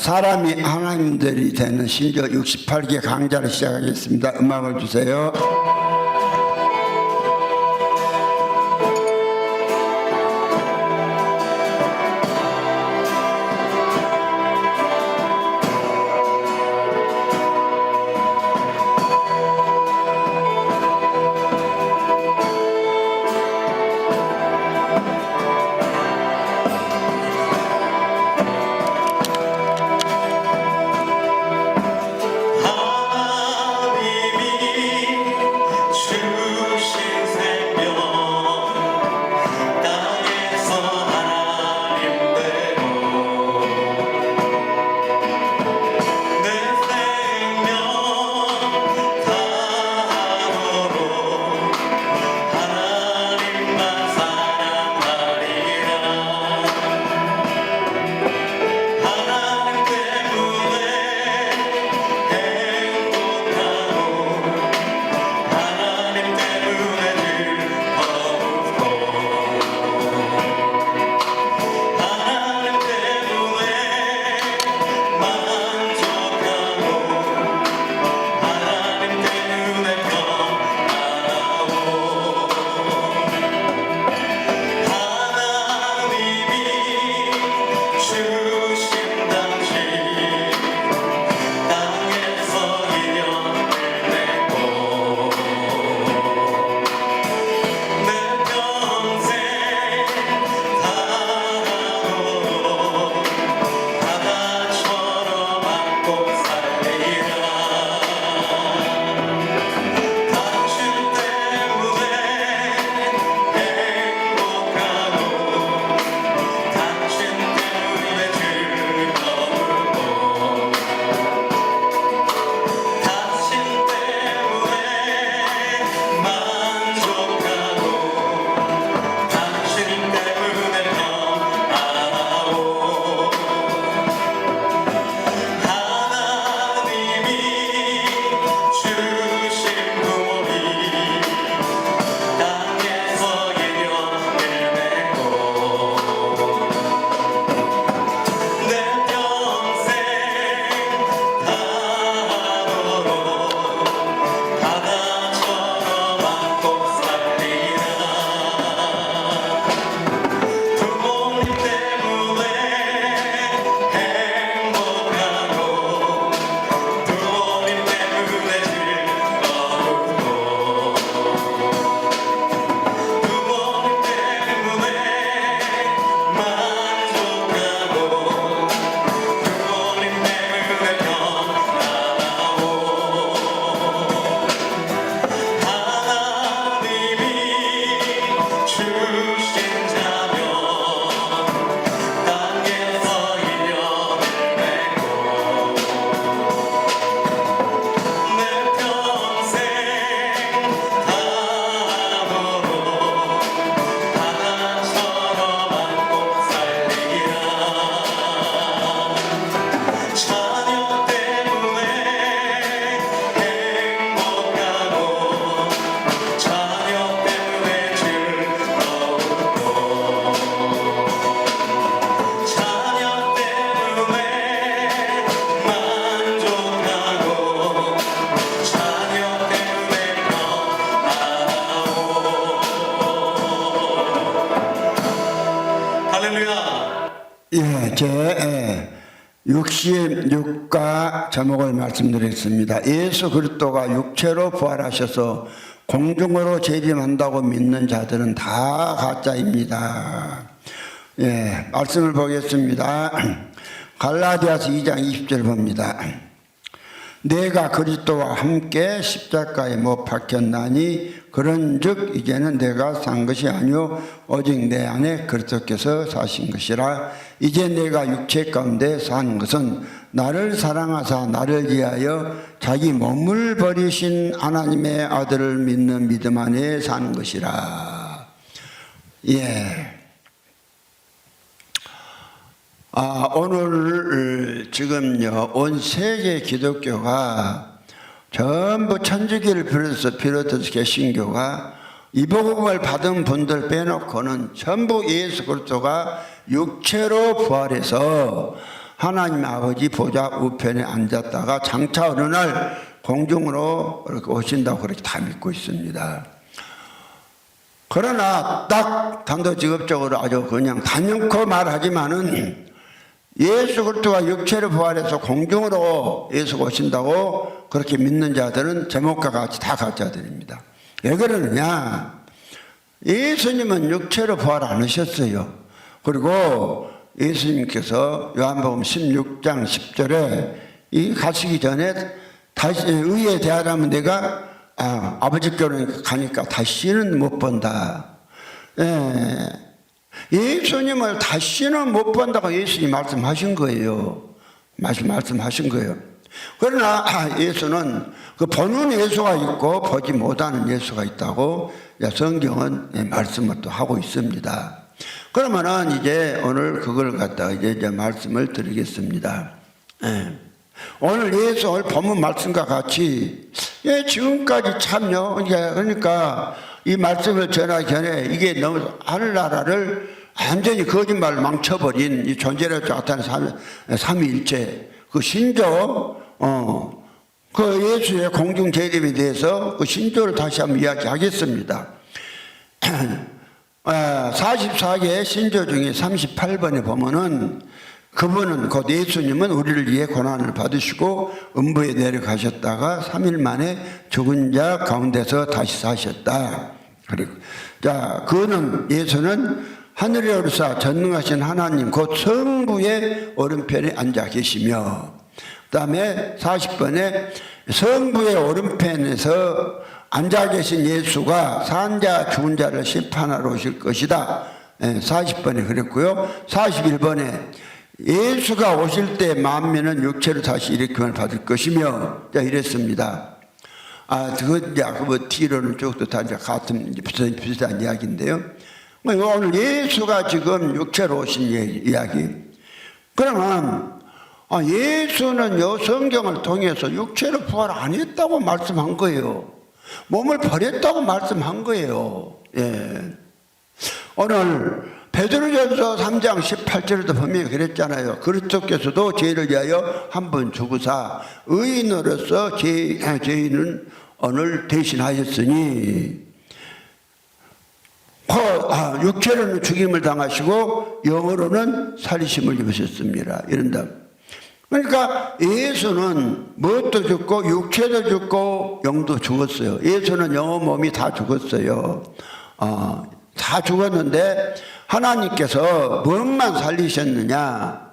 사람이 하나님들이 되는 신조 68개 강좌를 시작하겠습니다. 음악을 주세요. 제 66가 제목을 말씀드렸습니다. 예수 그리스도가 육체로 부활하셔서 공중으로 재림한다고 믿는 자들은 다 가짜입니다. 말씀을 보겠습니다. 갈라디아서 2장 20절 봅니다. 내가 그리스도와 함께 십자가에 못 박혔나니 그런즉 이제는 내가 산 것이 아니요 오직 내 안에 그리스도께서 사신 것이라. 이제 내가 육체 가운데 사는 것은 나를 사랑하사 나를 위하여 자기 몸을 버리신 하나님의 아들을 믿는 믿음 안에 사는 것이라. 오늘 지금요 온 세계 기독교가 전부 천주교를 비롯해서 개신교가 이 복음을 받은 분들 빼놓고는 전부 예수 그리스도가 육체로 부활해서 하나님 아버지 보좌 우편에 앉았다가 장차 어느 날 공중으로 이렇게 오신다고 그렇게 다 믿고 있습니다. 그러나 딱 단도직입적으로 아주 그냥 단연코 말하지만은 예수 그리스도가 육체를 부활해서 공중으로 예수가 오신다고 그렇게 믿는 자들은 제목과 같이 다 가짜들입니다. 왜 그러느냐? 예수님은 육체로 부활 안 하셨어요. 그리고 예수님께서 요한복음 16장 10절에 이 가시기 전에 다시 의에 대하라면 내가 아버지께로 가니까 다시는 못 본다. 예수님을 다시는 못 본다고 예수님이 말씀하신 거예요. 말씀하신 거예요. 그러나 예수는 그 보는 예수가 있고 보지 못하는 예수가 있다고 성경은 말씀을 또 하고 있습니다. 그러면은 이제 오늘 그걸 갖다가 이제 말씀을 드리겠습니다. 오늘 예수 오늘 본문 말씀과 같이 지금까지 참요. 그러니까 이 말씀을 전하기 전에 이게 너무 하늘나라를 완전히 거짓말로 망쳐버린 이 존재를 나타낸 삼위일체 그 신조 그 예수의 공중 재림에 대해서 그 신조를 다시 한번 이야기하겠습니다. 44개의 신조 중에 38번에 보면은 그분은 곧 예수님은 우리를 위해 고난을 받으시고 음부에 내려가셨다가 3일 만에 죽은 자 가운데서 다시 사셨다. 그리고 자 그는 예수는 하늘에 오르사 전능하신 하나님 곧 성부의 오른편에 앉아 계시며 그 다음에 40번에 성부의 오른편에서 앉아 계신 예수가 산자 죽은 자를 심판하러 오실 것이다. 40번에 그랬고요. 41번에 예수가 오실 때 만민은 육체로 다시 일으킴을 받을 것이며 이랬습니다. 그 뒤로는 쭉도 다 같은 비슷한 이야기인데요. 오늘 예수가 지금 육체로 오신 이야기. 그러면 예수는요 성경을 통해서 육체로 부활 안 했다고 말씀한 거예요. 몸을 버렸다고 말씀한 거예요. 오늘 베드로전서 3장 18절에도 보면 그랬잖아요. 그리스도께서도 죄를 위하여 한 번 죽으사 의인으로서 죄인은 오늘 대신하였으니 육체로는 죽임을 당하시고 영으로는 살리심을 입으셨습니다. 이런다. 그러니까 예수는 무엇도 죽고 육체도 죽고 영도 죽었어요. 예수는 영혼 몸이 다 죽었어요. 다 죽었는데 하나님께서 무엇만 살리셨느냐?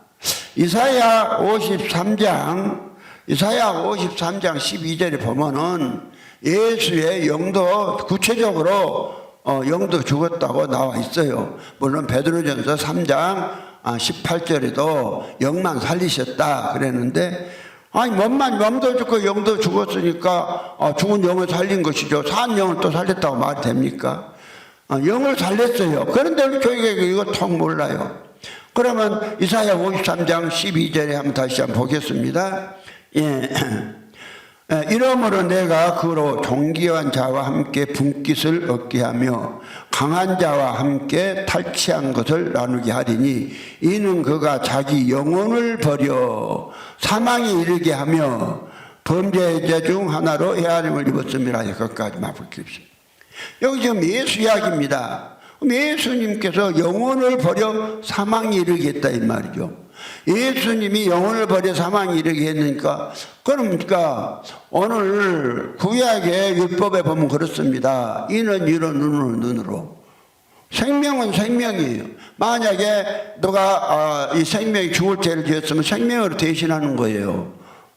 이사야 53장 12절에 보면은 예수의 영도 구체적으로 영도 죽었다고 나와 있어요. 물론 베드로전서 3장 18절에도 영만 살리셨다 그랬는데 몸만 몸도 죽고 영도 죽었으니까 죽은 영을 살린 것이죠. 산 영을 또 살렸다고 말이 됩니까? 영을 살렸어요. 그런데 우리 교회가 이거 통 몰라요. 그러면 이사야 53장 12절에 한번 다시 한번 보겠습니다. 이러므로 내가 그로 존귀한 자와 함께 분깃을 얻게 하며 강한 자와 함께 탈취한 것을 나누게 하리니 이는 그가 자기 영혼을 버려 사망에 이르게 하며 범죄자 중 하나로 헤아림을 입었음이라. 여기까지 말씀드립니다. 여기 지금 예수 이야기입니다. 예수님께서 영혼을 버려 사망에 이르게 했다 이 말이죠. 예수님이 영혼을 버려 사망에 이르게 했으니까 그러니까 오늘 구약의 율법에 보면 그렇습니다. 이는 이로 눈은 눈으로. 생명은 생명이에요. 만약에 너가 이 생명이 죽을 죄를 지었으면 생명으로 대신하는 거예요.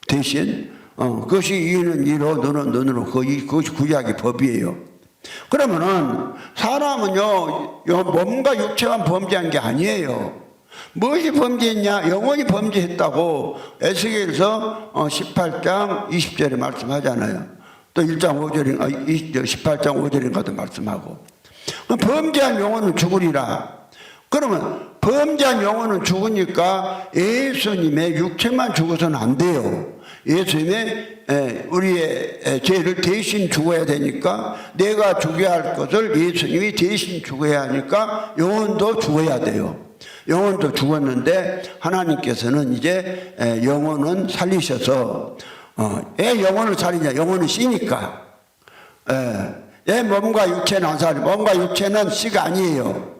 대신 그것이 이는 이로 눈은 눈으로. 그것이 구약의 법이에요. 그러면은 사람은요 몸과 육체만 범죄한 게 아니에요. 무엇이 범죄했냐? 영혼이 범죄했다고 에스겔서 18장 20절에 말씀하잖아요. 또 1장 5절인가 18장 5절인가도 말씀하고 범죄한 영혼은 죽으리라. 그러면 범죄한 영혼은 죽으니까 예수님의 육체만 죽어서는 안 돼요. 예수님의 우리의 죄를 대신 죽어야 되니까 내가 죽여야 할 것을 예수님이 대신 죽어야 하니까 영혼도 죽어야 돼요. 영혼도 죽었는데 하나님께서는 이제 영혼은 살리셔서 왜 영혼을 살리냐? 영혼은 씨니까. 왜 몸과 육체는 안 살려? 몸과 육체는 씨가 아니에요.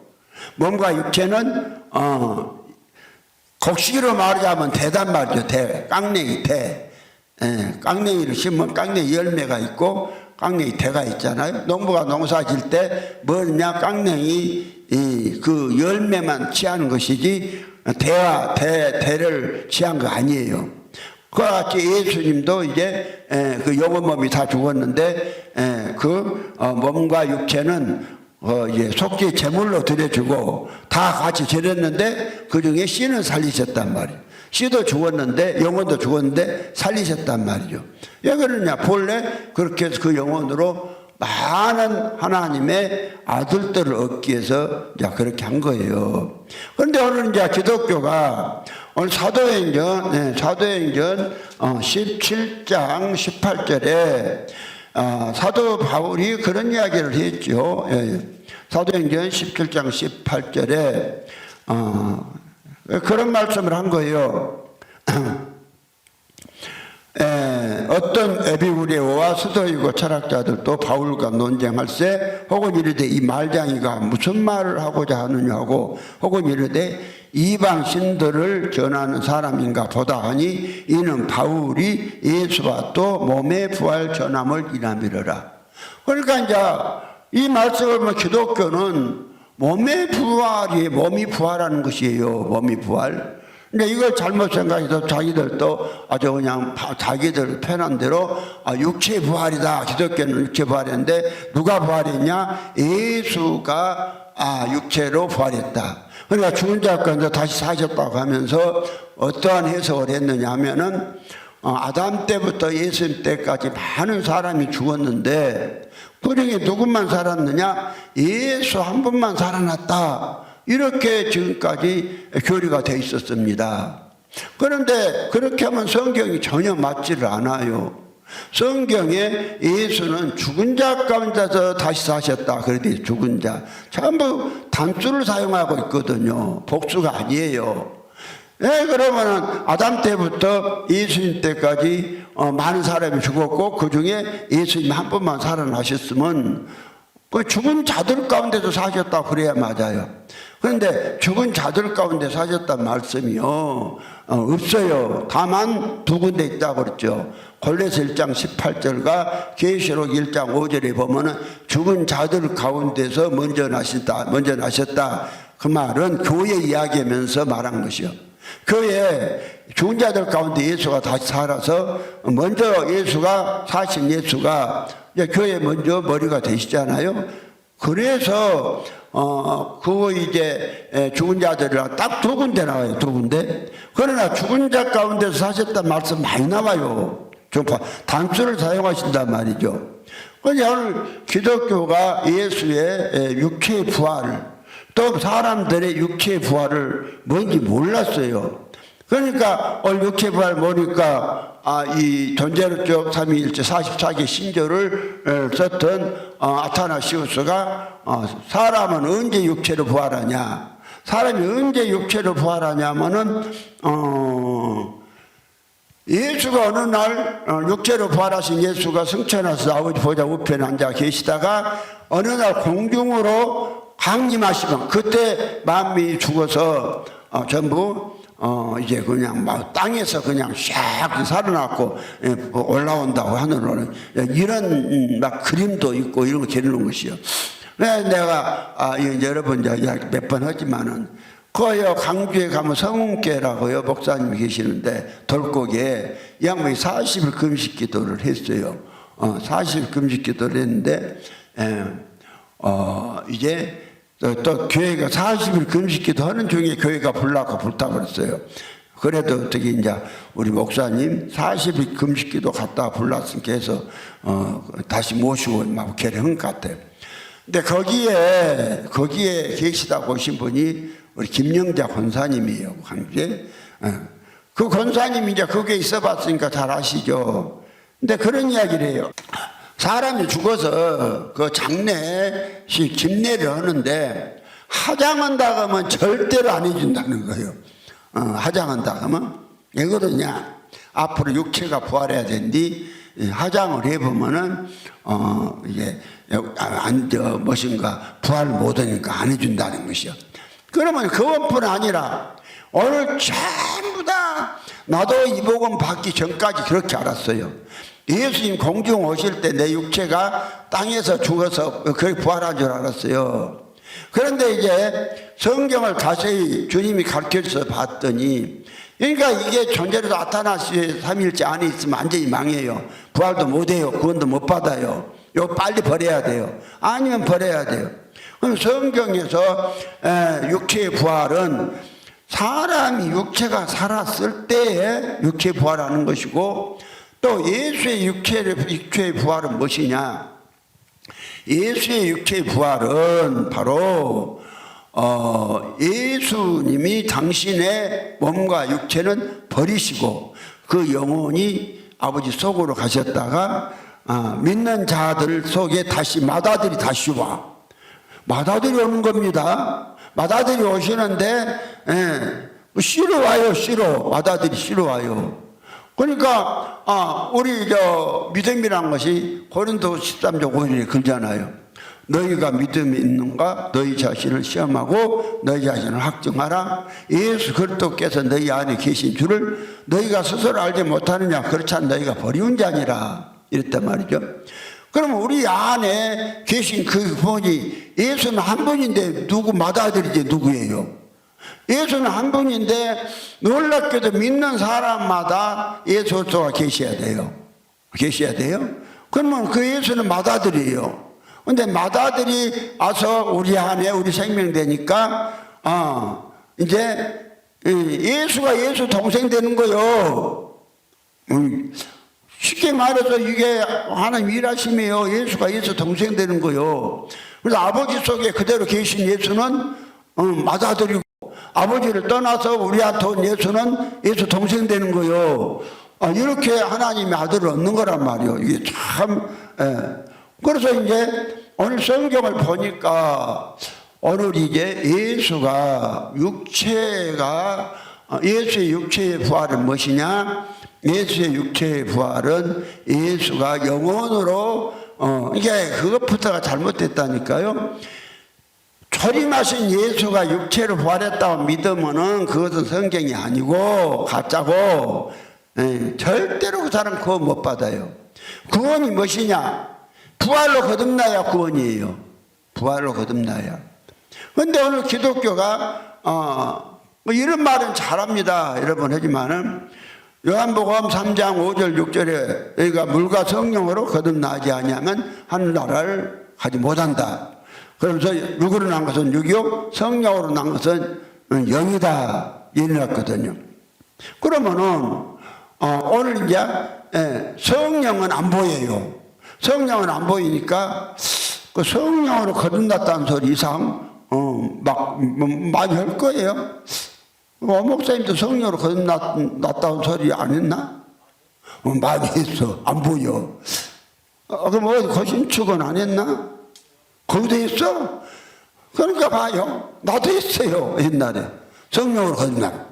몸과 육체는 곡식으로 말하자면 대단 말이죠. 대, 깡냉이 대. 깡냉이를 심으면 깡냉이 열매가 있고 깡냉이 대가 있잖아요. 농부가 농사 질 때 뭐냐? 깡냉이 그 열매만 취하는 것이지 대를 취한 거 아니에요. 그와 같이 예수님도 이제 그 영혼 몸이 다 죽었는데 그 몸과 육체는 이제 속죄 제물로 드려주고 다 같이 드렸는데 그 중에 씨는 살리셨단 말이에요. 씨도 죽었는데 영혼도 죽었는데 살리셨단 말이죠. 왜 그러냐? 본래 그렇게 해서 그 영혼으로 많은 하나님의 아들들을 얻기 위해서 이제 그렇게 한 거예요. 그런데 오늘 이제 기독교가 오늘 사도행전 17장 18절에 사도 바울이 그런 이야기를 했죠. 사도행전 17장 18절에 그런 말씀을 한 거예요. 어떤 에피구레오와 스도이고 철학자들도 바울과 논쟁할세 혹은 이르되 이 말장이가 무슨 말을 하고자 하느냐 하고 혹은 이르되 이방 신들을 전하는 사람인가 보다 하니 이는 바울이 예수와 또 몸의 부활 전함을 이라미르라. 그러니까 이제 이 말씀을 보면 기독교는 몸이 부활하는 것이에요. 몸이 부활. 근데 이걸 잘못 생각해서 자기들도 아주 그냥 자기들 편한 대로 육체 부활이다. 기독교는 육체 부활인데 누가 부활했냐? 예수가 육체로 부활했다. 그러니까 죽은 자 가운데 다시 사셨다고 하면서 어떠한 해석을 했느냐 하면은 아담 때부터 예수님 때까지 많은 사람이 죽었는데 그중에 누구만 살았느냐? 예수 한 분만 살아났다. 이렇게 지금까지 교리가 돼 있었습니다. 그런데 그렇게 하면 성경이 전혀 맞지를 않아요. 성경에 예수는 죽은 자 가운데서 다시 사셨다. 그래도 죽은 자. 전부 단수를 사용하고 있거든요. 복수가 아니에요. 그러면은 아담 때부터 예수님 때까지 많은 사람이 죽었고 그 중에 예수님 한 분만 살아나셨으면 그 죽은 자들 가운데도 사셨다 그래야 맞아요. 그런데 죽은 자들 가운데 사셨단 말씀이요 없어요. 다만 두 군데 있다고 그랬죠. 골로새 1장 18절과 계시록 1장 5절에 보면은 죽은 자들 가운데서 먼저 나셨다. 그 말은 교회 이야기하면서 말한 것이요. 교회 죽은 자들 가운데 예수가 다시 살아서 먼저 예수가 사신 예수가 교회 먼저 머리가 되시잖아요. 그래서 그 이제 죽은 자들이랑 딱 두 군데 나와요. 두 군데. 그러나 죽은 자 가운데서 사셨단 말씀 많이 나와요. 좀 단수를 사용하신단 말이죠. 그러니까 오늘 기독교가 예수의 육체의 부활을 또 사람들의 육체의 부활을 뭔지 몰랐어요. 그러니까 오늘 육체의 부활 모르니까 이 존재론적 삼위일체 44개 신조를 썼던 아타나시우스가 사람은 언제 육체로 부활하냐? 사람이 언제 육체로 부활하냐면은 예수가 어느 날 육체로 부활하신 예수가 승천하셔서 아버지 보좌 우편에 앉아 계시다가 어느 날 공중으로 강림하시면 그때 만민이 죽어서 전부 이제 그냥 막 땅에서 그냥 샥 살아났고 올라온다고 하늘로는 이런 막 그림도 있고 이런 거 기르는 것이요. 내가 여러 번 몇 번 하지만은 그요 강주에 가면 성운께라고요 목사님이 계시는데 돌고기에 이 양반이 40일 금식 기도를 했어요. 40일 금식 기도를 했는데 이제 또 교회가 40일 금식기도 하는 중에 교회가 불타고 그랬어요. 그래도 어떻게 이제 우리 목사님 40일 금식기도 갔다 불렀으니까 해서 다시 모시고 막 개령한 것 같아요. 근데 거기에 계시다고 오신 분이 우리 김영자 권사님이에요. 광주에. 그 권사님이 이제 거기에 있어 봤으니까 잘 아시죠. 근데 그런 이야기를 해요. 사람이 죽어서 그 장례식 집례를 하는데 하장한다 하면 절대로 안 해준다는 거예요. 하장한다 하면 왜 그러냐? 앞으로 육체가 부활해야 되는데 하장을 해보면은 이게 무엇인가 부활 못하니까 안 해준다는 것이요. 그러면 그것뿐 아니라 오늘 전부 다 나도 이 복음 받기 전까지 그렇게 알았어요. 예수님 공중 오실 때 내 육체가 땅에서 죽어서 거의 부활한 줄 알았어요. 그런데 이제 성경을 자세히 주님이 가르쳐줘서 봤더니, 그러니까 이게 존재로 나타나시 3일째 안에 있으면 완전히 망해요. 부활도 못해요. 구원도 못 받아요. 이거 빨리 버려야 돼요. 아니면 버려야 돼요. 그럼 성경에서 육체의 부활은 사람이 육체가 살았을 때에 육체 부활하는 것이고, 또 예수의 육체의 부활은 무엇이냐? 예수의 육체의 부활은 바로 예수님이 당신의 몸과 육체는 버리시고 그 영혼이 아버지 속으로 가셨다가 믿는 자들 속에 다시 맏아들이 다시 와. 맏아들이 오는 겁니다. 맏아들이 오시는데 씨로 와요. 씨로. 맏아들이 씨로 와요. 그러니까 우리 믿음이란 것이 고린도 13장 5절에 그러잖아요. 너희가 믿음이 있는가? 너희 자신을 시험하고 너희 자신을 확증하라. 예수 그리스도께서 너희 안에 계신 줄을 너희가 스스로 알지 못하느냐? 그렇지 않 너희가 버리운 자니라. 이랬단 말이죠. 그러면 우리 안에 계신 그 분이 예수는 한 분인데 누구 맏아들이지 누구예요? 예수는 한 분인데 놀랍게도 믿는 사람마다 예수 그리스도가 계셔야 돼요. 계셔야 돼요? 그러면 그 예수는 맏아들이에요. 근데 맏아들이 와서 우리 안에 우리 생명 되니까 이제 예수가 예수 동생 되는 거요. 쉽게 말해서 이게 하나님 일하심이에요. 예수가 예수 동생 되는 거요. 그래서 아버지 속에 그대로 계신 예수는 맏아들이고, 아버지를 떠나서 우리한테 온 예수는 예수 동생 되는 거요. 이렇게 하나님의 아들을 얻는 거란 말이에요. 이게 참. 그래서 이제 오늘 성경을 보니까 오늘 이제 예수가 예수의 육체의 부활은 무엇이냐? 예수의 육체의 부활은 예수가 영혼으로 이게 그것부터가 잘못됐다니까요. 초림하신 예수가 육체로 부활했다고 믿으면은 그것은 성경이 아니고 가짜고, 절대로 그 사람 구원 못 받아요. 구원이 무엇이냐? 부활로 거듭나야 구원이에요. 부활로 거듭나야. 그런데 오늘 기독교가 뭐 이런 말은 잘합니다. 여러분 하지만은 요한복음 3장 5절 6절에 여기가 물과 성령으로 거듭나지 아니하면 하늘나라를 가지 못한다. 그러면서 육으로 난 것은 육이요 성령으로 난 것은 영이다 이랬거든요. 그러면은 오늘 이제 성령은 안 보여요. 성령은 안 보이니까 그 성령으로 거듭났다는 소리 이상 많이 할 거예요. 목사님도 성령으로 거듭났다는 소리 안 했나? 많이 했어. 안 보여. 그럼 어디 거신축은 안 했나? 거기도 했어? 그러니까 봐요. 나도 했어요. 옛날에. 성령으로 거듭나.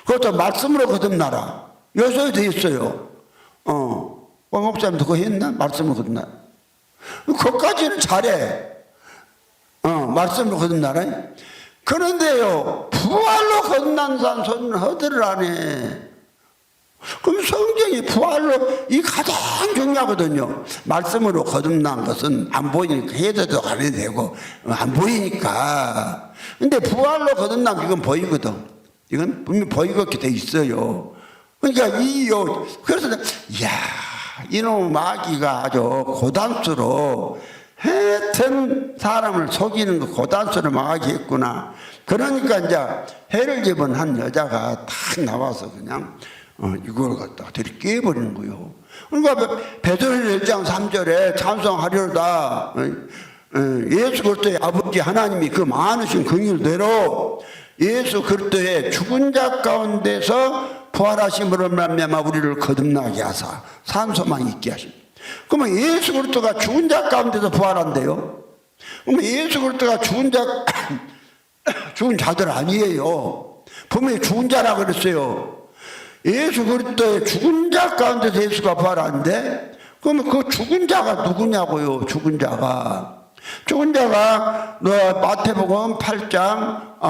그것도 말씀으로 거듭나라. 요새도 했어요. 목사님도 그거 했나? 말씀으로 거듭나. 그것까지는 잘해. 말씀으로 거듭나라. 그런데요, 부활로 거듭난 사람 손은 허들을 안 해. 그럼 성경이 부활로 이 가장 중요하거든요. 말씀으로 거듭난 것은 안 보이니까 해도 안 해도 되고 안 보이니까. 근데 부활로 거듭나면 이건 보이거든. 이건 분명히 보이게 돼 있어요. 그러니까 그래서 이야, 이놈 마귀가 아주 고단수로 하여튼 사람을 속이는 거 고단수로 망하게 했구나. 그러니까 이제 해를 집은 한 여자가 탁 나와서 그냥 이걸 갖다가 들이 깨버리는 거예요. 그러니까 베드로전 1장 3절에 찬송하려다 예수 그리스도의 아버지 하나님이 그 많으신 긍휼대로 예수 그리스도의 죽은 자 가운데서 부활하심으로 말미암아 우리를 거듭나게 하사 산소망 있게 하십니다. 그러면 예수 그리스도가 죽은 자 가운데서 부활한대요. 그러면 예수 그리스도가 죽은 자 죽은 자들 아니에요. 분명히 죽은 자라 그랬어요. 예수 그리스도의 죽은 자 가운데서 예수가 부활하는데, 그러면 그 죽은 자가 누구냐고요. 죽은 자가 마태복음 8장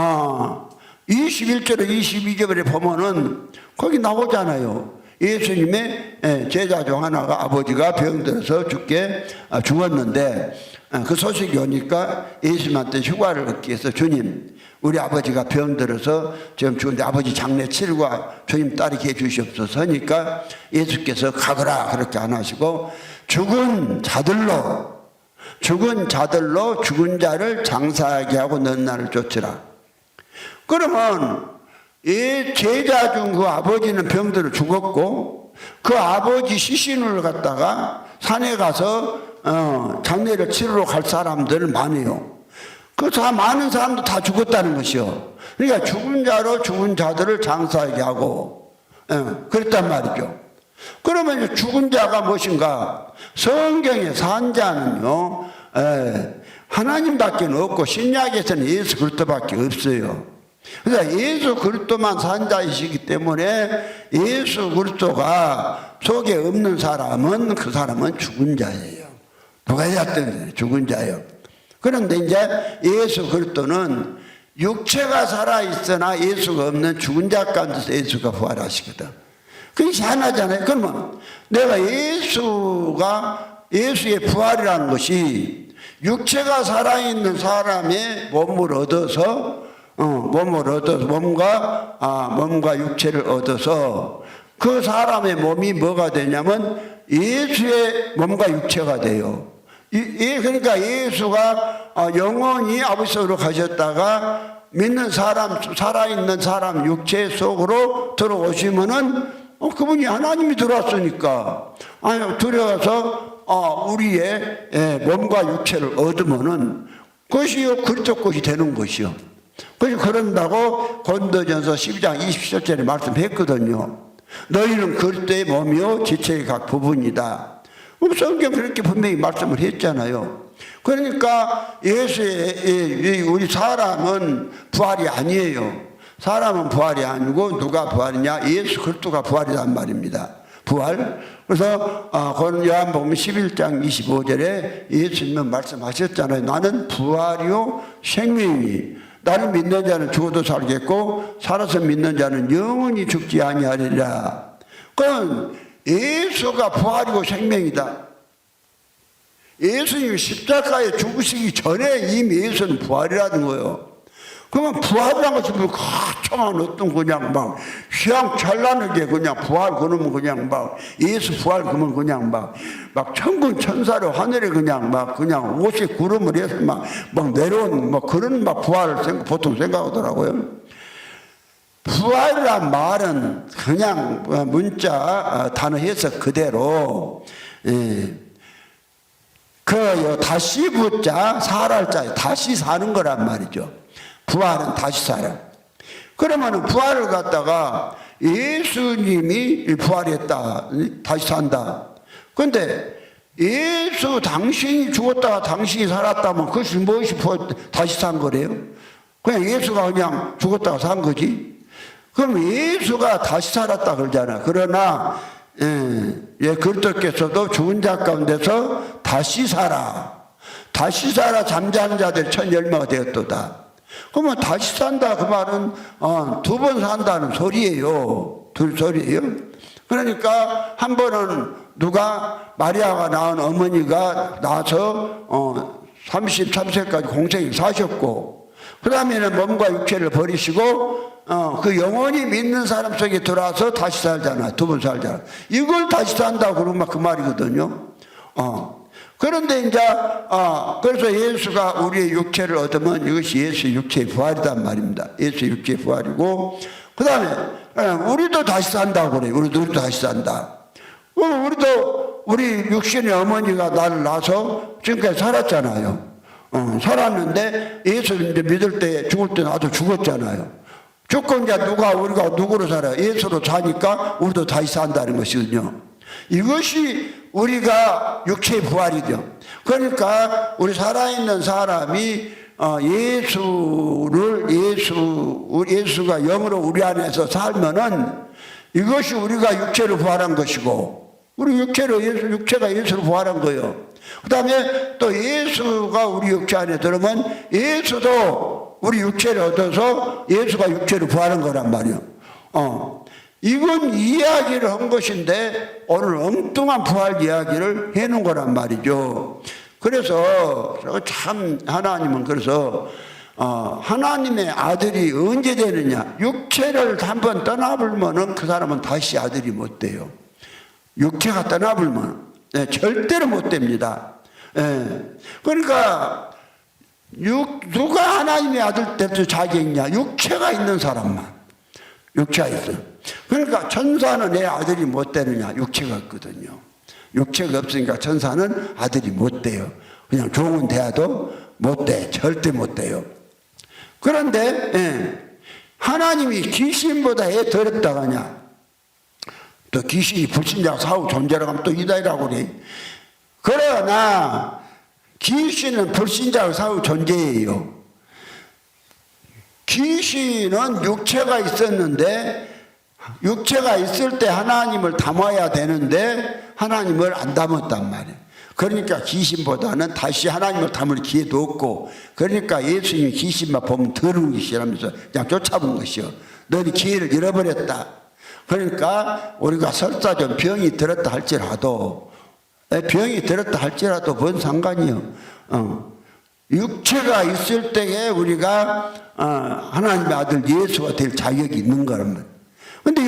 21절에 22절에 보면은 거기 나오잖아요. 예수님의 제자 중 하나가 아버지가 병들어서 죽었는데, 그 소식이 오니까 예수님한테 휴가를 얻기 위해서, 주님, 우리 아버지가 병들어서 지금 죽은데 아버지 장례 치르고 주님 따르게 해주시옵소서 하니까 예수께서 가거라 그렇게 안 하시고, 죽은 자들로 죽은 자를 장사하게 하고 너는 나를 쫓으라. 그러면 이 제자 중 그 아버지는 병들어 죽었고, 그 아버지 시신을 갖다가 산에 가서 장례를 치르러 갈 사람들 많아요. 그 많은 사람도 다 죽었다는 것이요. 그러니까 죽은 자로 죽은 자들을 장사하게 하고 그랬단 말이죠. 그러면 죽은 자가 무엇인가? 성경의 산자는요, 하나님밖에 없고 신약에서는 예수 그리스도밖에 없어요. 그러니까 예수 그리스도만 산자이시기 때문에 예수 그리스도가 속에 없는 사람은 그 사람은 죽은 자예요. 누가 했든 죽은 자예요. 그런데 이제 예수 그리스도는 육체가 살아있으나 예수가 없는 죽은 자 가운데서 예수가 부활하시거든. 그것이 하나잖아요. 그러면 내가 예수의 부활이라는 것이 육체가 살아있는 사람의 몸을 얻어서 몸과 육체를 얻어서 그 사람의 몸이 뭐가 되냐면 예수의 몸과 육체가 돼요. 그러니까 예수가 영원히 아버지 속으로 가셨다가 믿는 사람, 살아있는 사람 육체 속으로 들어오시면은 그분이 하나님이 들어왔으니까 들어와서 우리의 몸과 육체를 얻으면은 그것이 그리스도 것이 되는 것이요. 그래서 그런다고 고린도전서 12장 27절에 말씀했거든요. 너희는 그리스도의 몸이요 지체의 각 부분이다. 성경 그렇게 분명히 말씀을 했잖아요. 그러니까 우리 사람은 부활이 아니에요. 사람은 부활이 아니고 누가 부활이냐? 예수 그리스도가 부활이란 말입니다. 부활. 그래서 요한복음 11장 25절에 예수님은 말씀하셨잖아요. 나는 부활이요 생명이니 나를 믿는 자는 죽어도 살겠고 살아서 믿는 자는 영원히 죽지 아니하리라. 그럼 예수가 부활이고 생명이다. 예수님이 십자가에 죽으시기 전에 이미 예수는 부활이라는 거예요. 그러면 부활이라는 것이 뭐 거창한 어떤 그냥 막 휘황찬란하게 그냥 부활 그러면 그냥 막 예수 부활 그러면 그냥 막 천군 천사로 하늘에 그냥 옷에 구름을 해서 막 내려온 그런 부활을 보통 생각하더라고요. 부활이란 말은 그냥 문자 단어 해석 그대로 다시 붙자 살할자 다시 사는 거란 말이죠. 부활은 다시 살아. 그러면 부활을 갖다가 예수님이 부활했다 다시 산다. 그런데 예수 당신이 죽었다가 당신이 살았다면 그것이 무엇이 다시 산 거래요? 그냥 예수가 그냥 죽었다가 산 거지. 그럼 예수가 다시 살았다 그러잖아. 그러나 그리스도께서도 죽은 자 가운데서 다시 살아 잠자는 자들 천열매가 되었도다. 그러면 다시 산다 그 말은 두 번 산다는 소리예요. 소리예요. 그러니까 한 번은 마리아가 낳은 어머니가 나서 33세까지 공생을 사셨고, 그 다음에는 몸과 육체를 버리시고 그 영원히 믿는 사람 속에 들어와서 다시 살잖아. 두 번 살잖아. 이걸 다시 산다고 그러면 그 말이거든요. 그런데 이제 그래서 예수가 우리의 육체를 얻으면 이것이 예수의 육체의 부활이란 말입니다. 예수의 육체의 부활이고, 그 다음에 우리도 다시 산다고 그래요. 우리도 다시 산다. 우리 육신의 어머니가 나를 낳아서 지금까지 살았잖아요. 살았는데 예수 이제 믿을 때 죽을 때 나도 죽었잖아요. 죽고 이제 우리가 누구로 살아요? 예수로 사니까 우리도 다시 산다는 것이거든요. 이것이 우리가 육체의 부활이죠. 그러니까 우리 살아있는 사람이 예수가 영으로 우리 안에서 살면은 이것이 우리가 육체로 부활한 것이고, 우리 육체가 예수로 부활한 거예요. 그 다음에 또 예수가 우리 육체 안에 들으면 예수도 우리 육체를 얻어서 예수가 육체로 부활한 거란 말이에요. 이건 이야기를 한 것인데 오늘 엉뚱한 부활 이야기를 해놓은 거란 말이죠. 그래서 참 하나님은 그래서 하나님의 아들이 언제 되느냐, 육체를 한번 떠나불면은 그 사람은 다시 아들이 못 돼요. 육체가 떠나불면 절대로 못 됩니다. 그러니까 누가 하나님의 아들 될 자격이 있냐? 육체가 있는 사람만. 육체가 있어요. 그러니까 천사는 내 아들이 못 되느냐? 육체가 없거든요. 육체가 없으니까 천사는 아들이 못 돼요. 그냥 종은 돼도 못 돼. 절대 못 돼요. 그런데 하나님이 귀신보다 애 더럽다고 하냐? 또 귀신이 불신자가 사후 존재라고 하면 또 이다이라고 그래. 그러나 귀신은 불신자가 사후 존재예요. 귀신은 육체가 있었는데 육체가 있을 때 하나님을 담아야 되는데 하나님을 안 담았단 말이에요. 그러니까 귀신보다는 다시 하나님을 담을 기회도 없고, 그러니까 예수님이 귀신만 보면 더러운 것이라면서 그냥 쫓아본 것이요. 너희 기회를 잃어버렸다. 그러니까 우리가 설사 좀 병이 들었다 할지라도 뭔 상관이요. 육체가 있을 때에 우리가 하나님의 아들 예수가 될 자격이 있는 거란 말이에요. 근데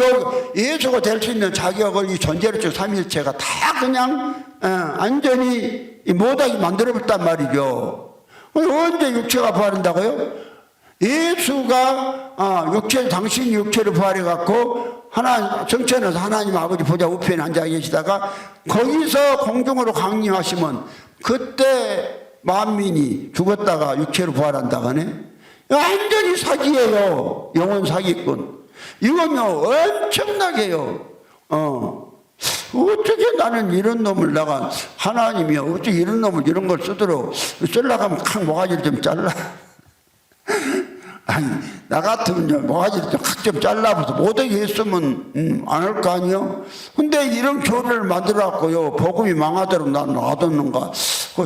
예수가 될 수 있는 자격을 이 존재론적 삼위일체가 다 그냥 완전히 못하게 만들어버렸단 말이죠. 언제 육체가 부활한다고요? 예수가 당신이 육체를 부활해갖고 정천에서 하나님 아버지 보좌 우편에 앉아 계시다가 거기서 공중으로 강림하시면 그때 만민이 죽었다가 육체로 부활한다고 하네. 완전히 사기예요. 영혼 사기꾼. 이건요 엄청나게요. 어떻게 나는 이런 놈을 하나님이 어떻게 이런 놈을 이런 걸 쓰려고 하면 칵 모가지를 좀 잘라. 아니 나 같으면 모가지를 좀 잘라서 못하게 했으면 안 할 거 아니요. 근데 이런 교회를 만들어갖고요 복음이 망하도록 난 놔뒀는가.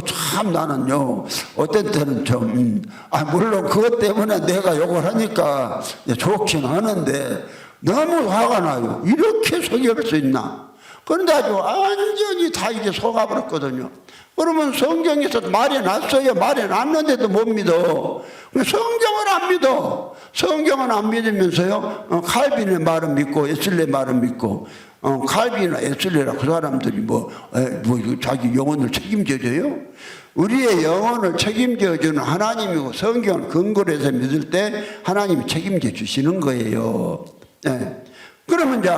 참 나는요 어떤 때는 좀 물론 그것 때문에 내가 욕을 하니까 좋긴 하는데 너무 화가 나요. 이렇게 속일 수 있나. 그런데 아주 완전히 다 이게 속아버렸거든요. 그러면 성경에서 말해놨어요. 말해놨는데도 못 믿어. 성경을 안 믿어. 성경은 안 믿으면서요 칼빈의 말은 믿고 에슬레 말은 믿고 칼빈이나 에슬레라 그 사람들이 자기 영혼을 책임져줘요? 우리의 영혼을 책임져주는 하나님이고 성경을 근거로 해서 믿을 때 하나님이 책임져 주시는 거예요. 그러면 이제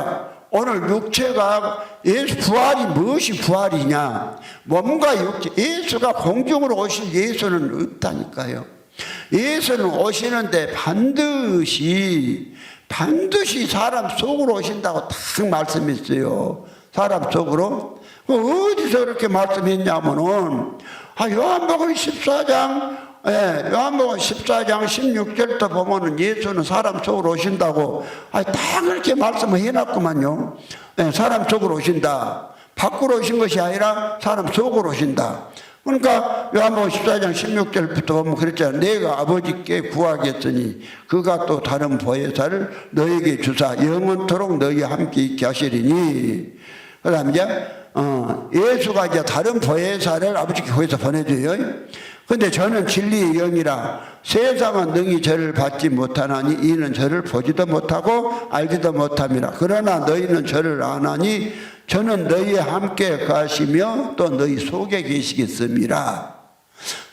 오늘 육체가 예수 부활이 무엇이 부활이냐? 몸과 육체, 예수가 공중으로 오신 예수는 없다니까요. 예수는 오시는데 반드시 사람 속으로 오신다고 딱 말씀했어요. 사람 속으로. 어디서 그렇게 말씀했냐면은 요한복음 14장 16절부터 보면은 예수는 사람 속으로 오신다고 다 그렇게 말씀을 해놨구만요. 사람 속으로 오신다. 밖으로 오신 것이 아니라 사람 속으로 오신다. 그러니까 요한복음 14장 16절부터 보면 그랬잖아요. 내가 아버지께 구하겠으니 그가 또 다른 보혜사를 너에게 주사 영원토록 너희와 함께 있게 하시리니. 그 다음에 이제 예수가 이제 다른 보혜사를 아버지께 구해서 보내줘요. 근데 저는 진리의 영이라 세상은 능히 저를 받지 못하나니 이는 저를 보지도 못하고 알지도 못함이라. 그러나 너희는 저를 아나니 저는 너희와 함께 가시며 또 너희 속에 계시겠습니다.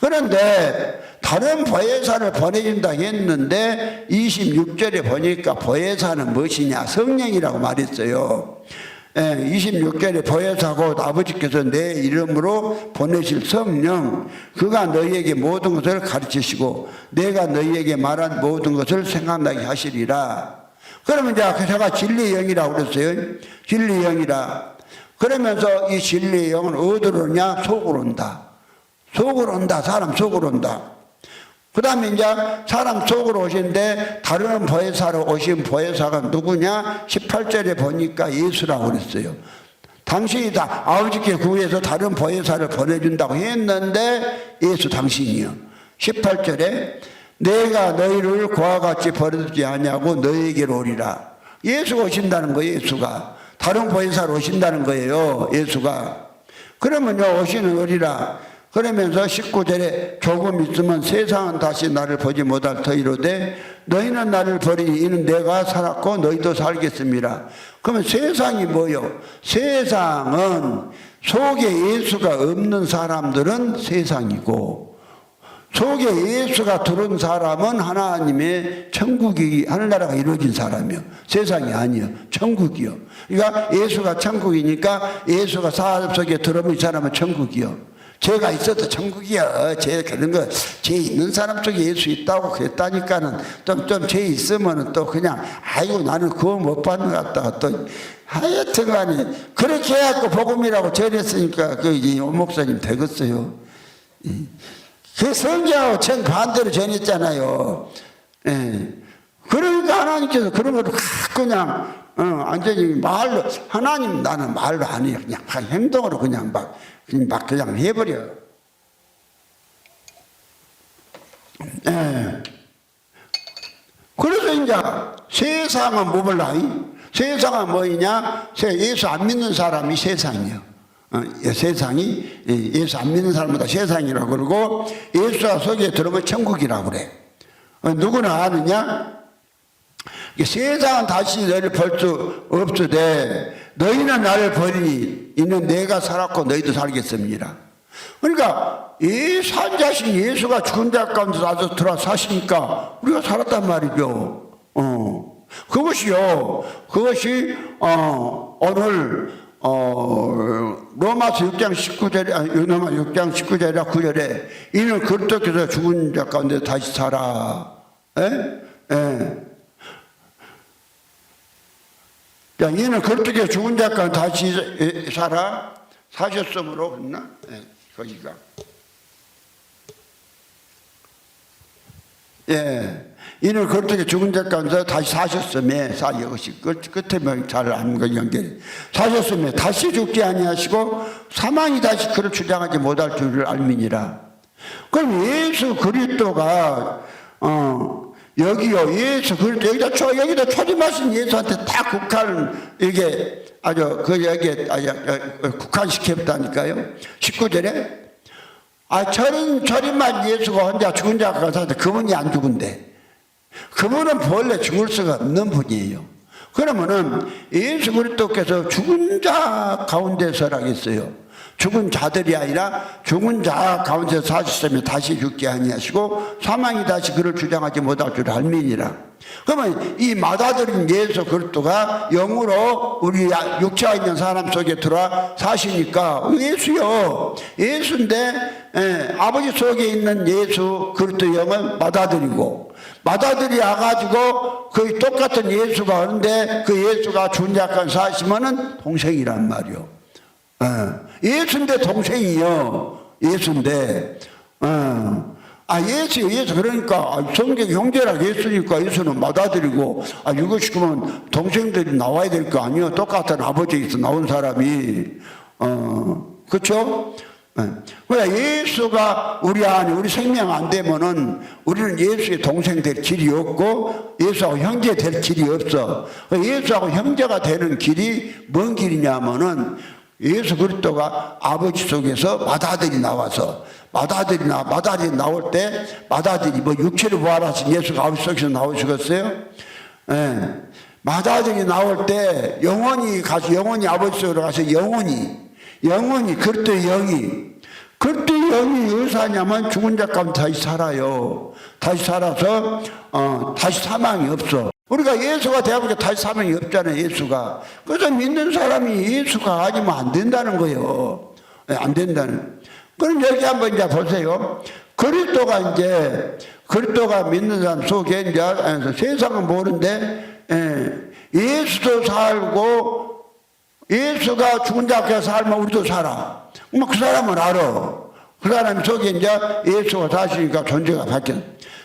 그런데 다른 보혜사를 보내준다 했는데 26절에 보니까 보혜사는 무엇이냐? 성령이라고 말했어요. 26절에 보혜사고 아버지께서 내 이름으로 보내실 성령, 그가 너희에게 모든 것을 가르치시고 내가 너희에게 말한 모든 것을 생각나게 하시리라. 그러면 이제 제가 진리의 영이라고 그랬어요. 진리의 영이라. 그러면서 이 진리의 영은 어디로 오냐? 속으로 온다. 속으로 온다. 사람 속으로 온다. 그 다음에 이제 사람 속으로 오신데 다른 보혜사로 오신 보혜사가 누구냐? 18절에 보니까 예수라고 그랬어요. 당신이 다 아버지께 구해서 다른 보혜사를 보내준다고 했는데 예수 당신이요. 18절에 내가 너희를 그와 같이 버려두지 아니하고 너희에게로 오리라. 예수가 오신다는 거예요. 예수가 다른 보혜사로 오신다는 거예요. 예수가. 그러면요 오시는 오리라. 그러면서 19절에 조금 있으면 세상은 다시 나를 보지 못할 터이로되 너희는 나를 버리니 이는 내가 살았고 너희도 살겠습니다. 그러면 세상이 뭐요? 세상은 속에 예수가 없는 사람들은 세상이고 속에 예수가 들어온 사람은 하나님의 천국이 하늘나라가 이루어진 사람이요. 세상이 아니요. 천국이요. 그러니까 예수가 천국이니까 예수가 사람 속에 들어오면 이 사람은 천국이요. 죄가 있어도 천국이야. 그런 거, 죄 있는 사람 쪽에 예수 있다고 그랬다니까는 좀 죄 있으면은 또 그냥, 아이고, 나는 그거 못 받는 것 같다가 또, 하여튼 간에, 그렇게 해갖고 복음이라고 전했으니까 그 목사님 되겠어요. 그 성경하고 정반대로 전했잖아요. 예. 그러니까 하나님께서 그런 거를 그냥, 완전히 말로, 하나님 나는 말로 안 해요. 그냥 행동으로 그냥 그냥 해버려. 예. 그래서 이제 세상은 뭐 몰라? 세상은 뭐이냐? 예수 안 믿는 사람이 세상이요. 세상이 예수 안 믿는 사람보다 세상이라고 그러고 예수가 속에 들어오면 천국이라고 그래. 누구나 아느냐? 세상은 다시 너희를 볼 수 없으되 너희는 나를 버리니 이는 내가 살았고 너희도 살겠습니다. 그러니까 이 산 자신 예수가 죽은 자 가운데 나서 들어 사시니까 우리가 살았단 말이죠. 그것이 오늘 로마서 6장 19절에 로마 6장 19절이나 9절에 이는 그리스도께서 죽은 자 가운데 다시 살아. 자, 이는 그렇게 죽은 자가 다시 살아 사셨으므로 그랬나? 거기가. 이는 그렇게 죽은 자가 다시 사셨음에 이것이 끝에 잘 아는 거 연결. 사셨음에 다시 죽지 아니하시고 사망이 다시 그를 주장하지 못할 줄을 알미니라. 그럼 예수 그리스도가 여기요, 예수, 여기다 초림하신 예수한테 다 이게 여기에 국한시켰다니까요. 19절에. 초림한 예수가 혼자 죽은 자가 가서한테 그분이 안 죽은데. 그분은 본래 죽을 수가 없는 분이에요. 그러면은 예수 그리스도께서 죽은 자 가운데서라고 했어요. 죽은 자들이 아니라 죽은 자 가운데 사셨으며 다시 죽지 아니하시고 사망이 다시 그를 주장하지 못할 줄 알미니라. 그러면 이 맏아들인 예수 그리스도가 영으로 우리 육체가 있는 사람 속에 들어와 사시니까 예수요. 예수인데 아버지 속에 있는 예수 그리스도 영은 맏아들이고 맏아들이 와가지고 그 똑같은 예수가 오는데 그 예수가 죽은 자 가운데 사시면은 동생이란 말이요. 예수인데 동생이요. 예수인데 예수 그러니까 성경 형제라 예수니까 예수는 맏아들이고 이것이 그러면 동생들이 나와야 될 거 아니에요. 똑같은 아버지에서 나온 사람이 그렇죠? 예수가 우리 안에 우리 생명 안 되면은 우리는 예수의 동생 될 길이 없고 예수하고 형제 될 길이 없어. 예수하고 형제가 되는 길이 뭔 길이냐면은 예수 그리스도가 아버지 속에서 맏아들이 나와서 맏아들이 나올 때 맏아들이 육체를 부활하신 예수가 아버지 속에서 나오시겠어요? 맏아들이 나올 때 영원히 아버지 속으로 가서 영원히 그리스도의 영이 어디서 하냐면 죽은 자 가운데 다시 살아요. 다시 살아서 다시 사망이 없어. 우리가 예수가 되어보니까 다시 사망이 없잖아요. 예수가. 그래서 믿는 사람이 예수가 아니면 안 된다는 거예요. 안 된다는. 그럼 여기 한번 이제 보세요. 그리스도가 믿는 사람 속에 이제 세상은 모르는데 예수도 살고 예수가 죽은 자 앞에 살면 우리도 살아. 그 사람은 알아. 그 사람 속에 이제 예수가 사시니까 존재가 바뀌어.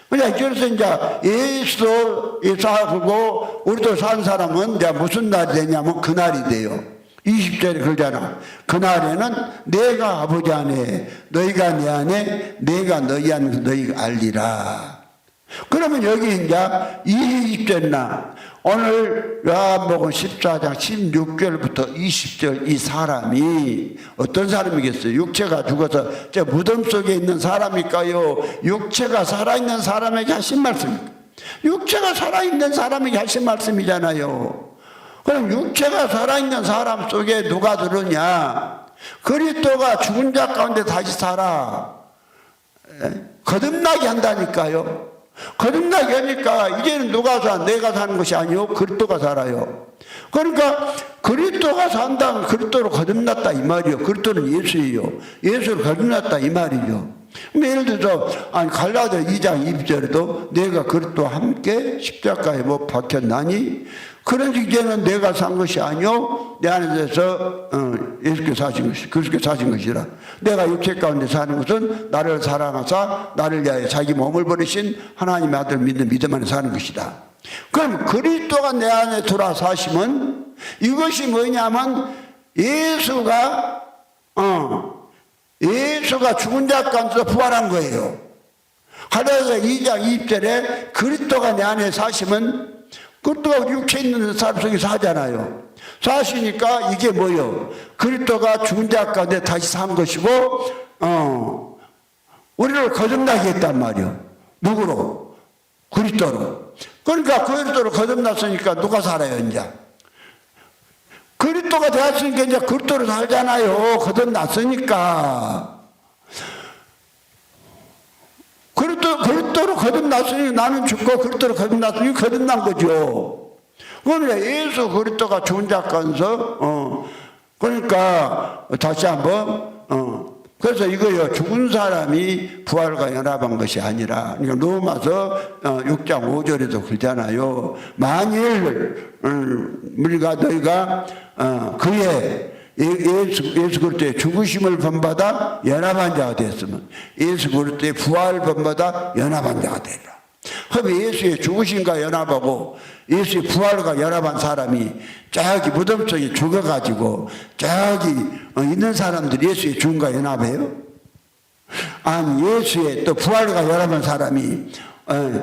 그래서 이제 예수 사고 우리도 산 사람은 이제 무슨 날이 되냐면 그날이 돼요. 20절에 그러잖아. 그날에는 내가 아버지 안에 너희가 내 안에 내가 너희 안에서 너희가 알리라. 그러면 여기 이제 20절이나 오늘 요한복음 14장 16절부터 20절 이 사람이 어떤 사람이겠어요? 육체가 죽어서 저 무덤 속에 있는 사람일까요? 육체가 살아있는 사람에게 하신 말씀입니다. 육체가 살아있는 사람에게 하신 말씀이잖아요. 그럼 육체가 살아있는 사람 속에 누가 들으냐? 그리스도가 죽은 자 가운데 다시 살아. 거듭나게 한다니까요. 거듭나게 하니까 이제는 누가 사? 내가 사는 것이 아니요 그리스도가 살아요. 그러니까 그리스도가 산다면 그리스도로 거듭났다 이 말이요. 그리스도는 예수예요. 예수로 거듭났다 이 말이죠. 예를 들어서 갈라디아 2장 2절에도 내가 그리스도와 함께 십자가에 못 박혔나니 그런지 이제는 내가 산 것이 아니요 내 안에서 예수께서 사신 것이 그리스도께서 사신 것이라. 내가 육체 가운데 사는 것은 나를 사랑하사 나를 위하여 자기 몸을 버리신 하나님의 아들 믿는 믿음 안에 사는 것이다. 그럼 그리스도가 내 안에 들어와 사시면 이것이 뭐냐면 예수가 죽은 자 가운데서 부활한 거예요. 갈라디아 2장 20절에 그리스도가 내 안에 사시면 그리스도가 육체 있는 사람 속에 사잖아요. 사시니까 이게 뭐예요? 그리스도가 죽은 자 가운데 다시 산 것이고 우리를 거듭나게 했단 말이에요. 누구로? 그리스도로. 그러니까 그리스도로 거듭났으니까 누가 살아요 이제? 그리스도가 되었으니까 이제 그리스도로 살잖아요. 거듭났으니까. 그리스도로 거듭났으니 나는 죽고 그리스도로 거듭났으니 거듭난 거죠. 그러니까 예수 그리스도가 죽은 자 가운데서 그러니까 다시 한번 그래서 이거요 죽은 사람이 부활과 연합한 것이 아니라 그러니까 로마서 6장 5절에도 그러잖아요. 만일 우리가 너희가 그의 예수 그리스도의 죽으심을 본받아 연합한 자가 되었으면 예수 그리스도의 부활을 본받아 연합한 자가 되리라. 그럼 예수의 죽으심과 연합하고 예수의 부활과 연합한 사람이 저기 무덤 속에 죽어가지고 저기 있는 사람들이 예수의 죽음과 연합해요? 아니 예수의 또 부활과 연합한 사람이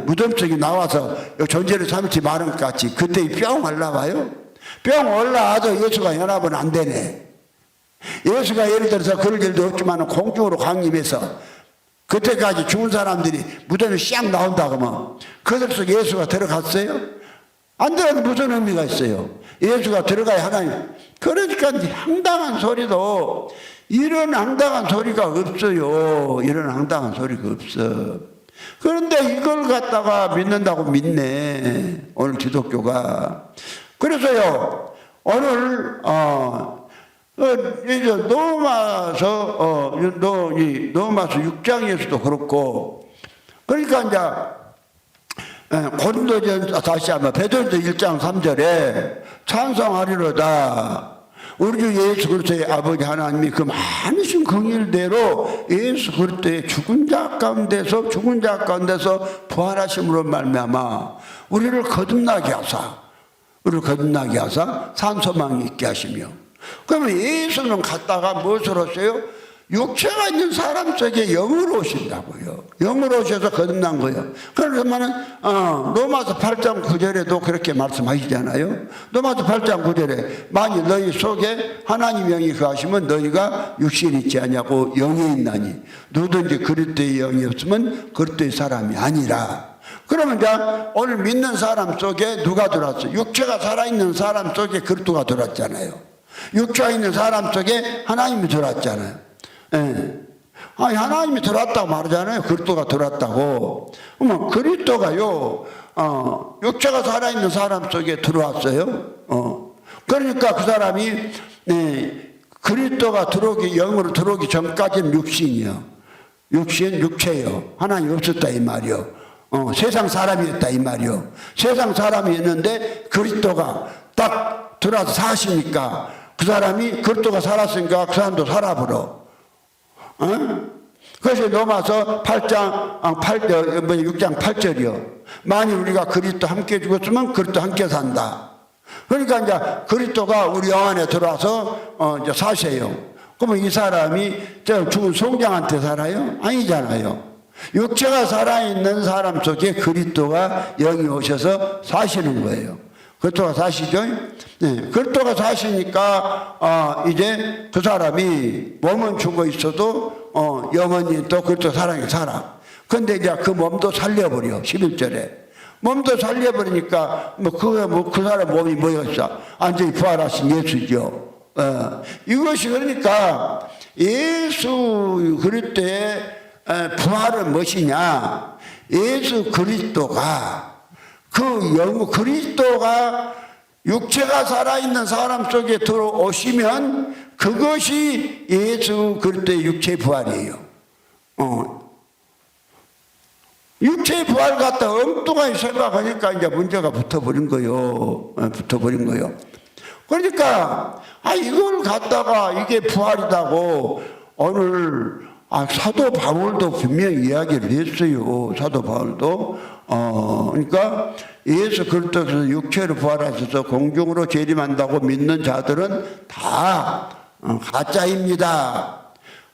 무덤 속에 나와서 존재를 삼지 말은 것 같이 그때 뿅 올라와요? 뿅 올라와도 예수가 연합은 안 되네. 예수가 예를 들어서 그럴 일도 없지만 공중으로 강림해서 그때까지 죽은 사람들이 무덤에 샥 나온다 그러면 그들 속에 예수가 들어갔어요? 안 들어가도 무슨 의미가 있어요? 예수가 들어가야 하나님. 그러니까 황당한 소리도 이런 황당한 소리가 없어요. 이런 황당한 소리가 없어. 그런데 이걸 갖다가 믿는다고 믿네 오늘 기독교가. 그래서요 오늘 이제 로마서 6장에서도 그렇고 그러니까 이제 고린도전 다시 한번 베드로전서 1장 3절에 찬송하리로다. 우리 주 예수 그리스도의 아버지 하나님이 그 많으신 긍휼대로 예수 그리스도의 죽은 자 가운데서 부활하심으로 말미암아 우리를 거듭나게 하사 산소망이 있게 하시며. 그러면 예수는 갔다가 무엇을 하세요? 육체가 있는 사람 속에 영으로 오신다고요. 영으로 오셔서 거듭난 거예요. 그러면은 로마서 8장 9절에도 그렇게 말씀하시잖아요. 로마서 8장 9절에 만일 너희 속에 하나님 영이 거하시면 너희가 육신이 있지 아니하고 영이 있나니 누구든지 그리스도의 영이 없으면 그리스도의 사람이 아니라. 그러면 이제 오늘 믿는 사람 속에 누가 들어왔어요? 육체가 살아있는 사람 속에 그리스도가 들어왔잖아요. 육체가 있는 사람 속에 하나님이 들어왔잖아요. 예. 아니, 하나님이 들어왔다고 말하잖아요. 그리스도가 들어왔다고. 그러면 그리스도가요, 육체가 살아있는 사람 속에 들어왔어요. 그러니까 그 사람이, 그리스도가 영으로 들어오기 전까지는 육신이요. 육체요. 하나님이 없었다, 이 말이요. 세상 사람이었다, 이 말이요. 세상 사람이었는데 그리스도가 딱 들어와서 사시니까 그 사람이 그리스도가 살았으니까 그 사람도 살아버려. 그래서 로마서 6장 8절이요. 만일 우리가 그리스도 함께 죽었으면 그리스도 함께 산다. 그러니까 이제 그리스도가 우리 영 안에 들어와서 이제 사세요. 그러면 이 사람이 저 죽은 송장한테 살아요? 아니잖아요. 육체가 살아있는 사람 속에 그리스도가 영이 오셔서 사시는 거예요. 그리스도가 사시죠? 네. 그리스도가 사시니까 이제 그 사람이 몸은 죽어 있어도 영원히 또 그리스도 사랑에 살아. 근데 이제 그 몸도 살려버려. 11절에. 몸도 살려버리니까 그 사람 몸이 뭐였어? 완전히 부활하신 예수죠. 이것이 그러니까 예수 그리스도의 부활은 무엇이냐? 예수 그리스도가 그리스도가 육체가 살아있는 사람 속에 들어오시면 그것이 예수 그리스도의 육체의 부활이에요. 육체의 부활 갖다 엉뚱하게 생각하니까 이제 문제가 붙어버린 거요. 그러니까 이걸 갖다가 이게 부활이다고 오늘 사도 바울도 분명히 이야기를 했어요. 사도 바울도 그러니까 예수 그리스도께서 육체로 부활하셔서 공중으로 재림한다고 믿는 자들은 다 가짜입니다.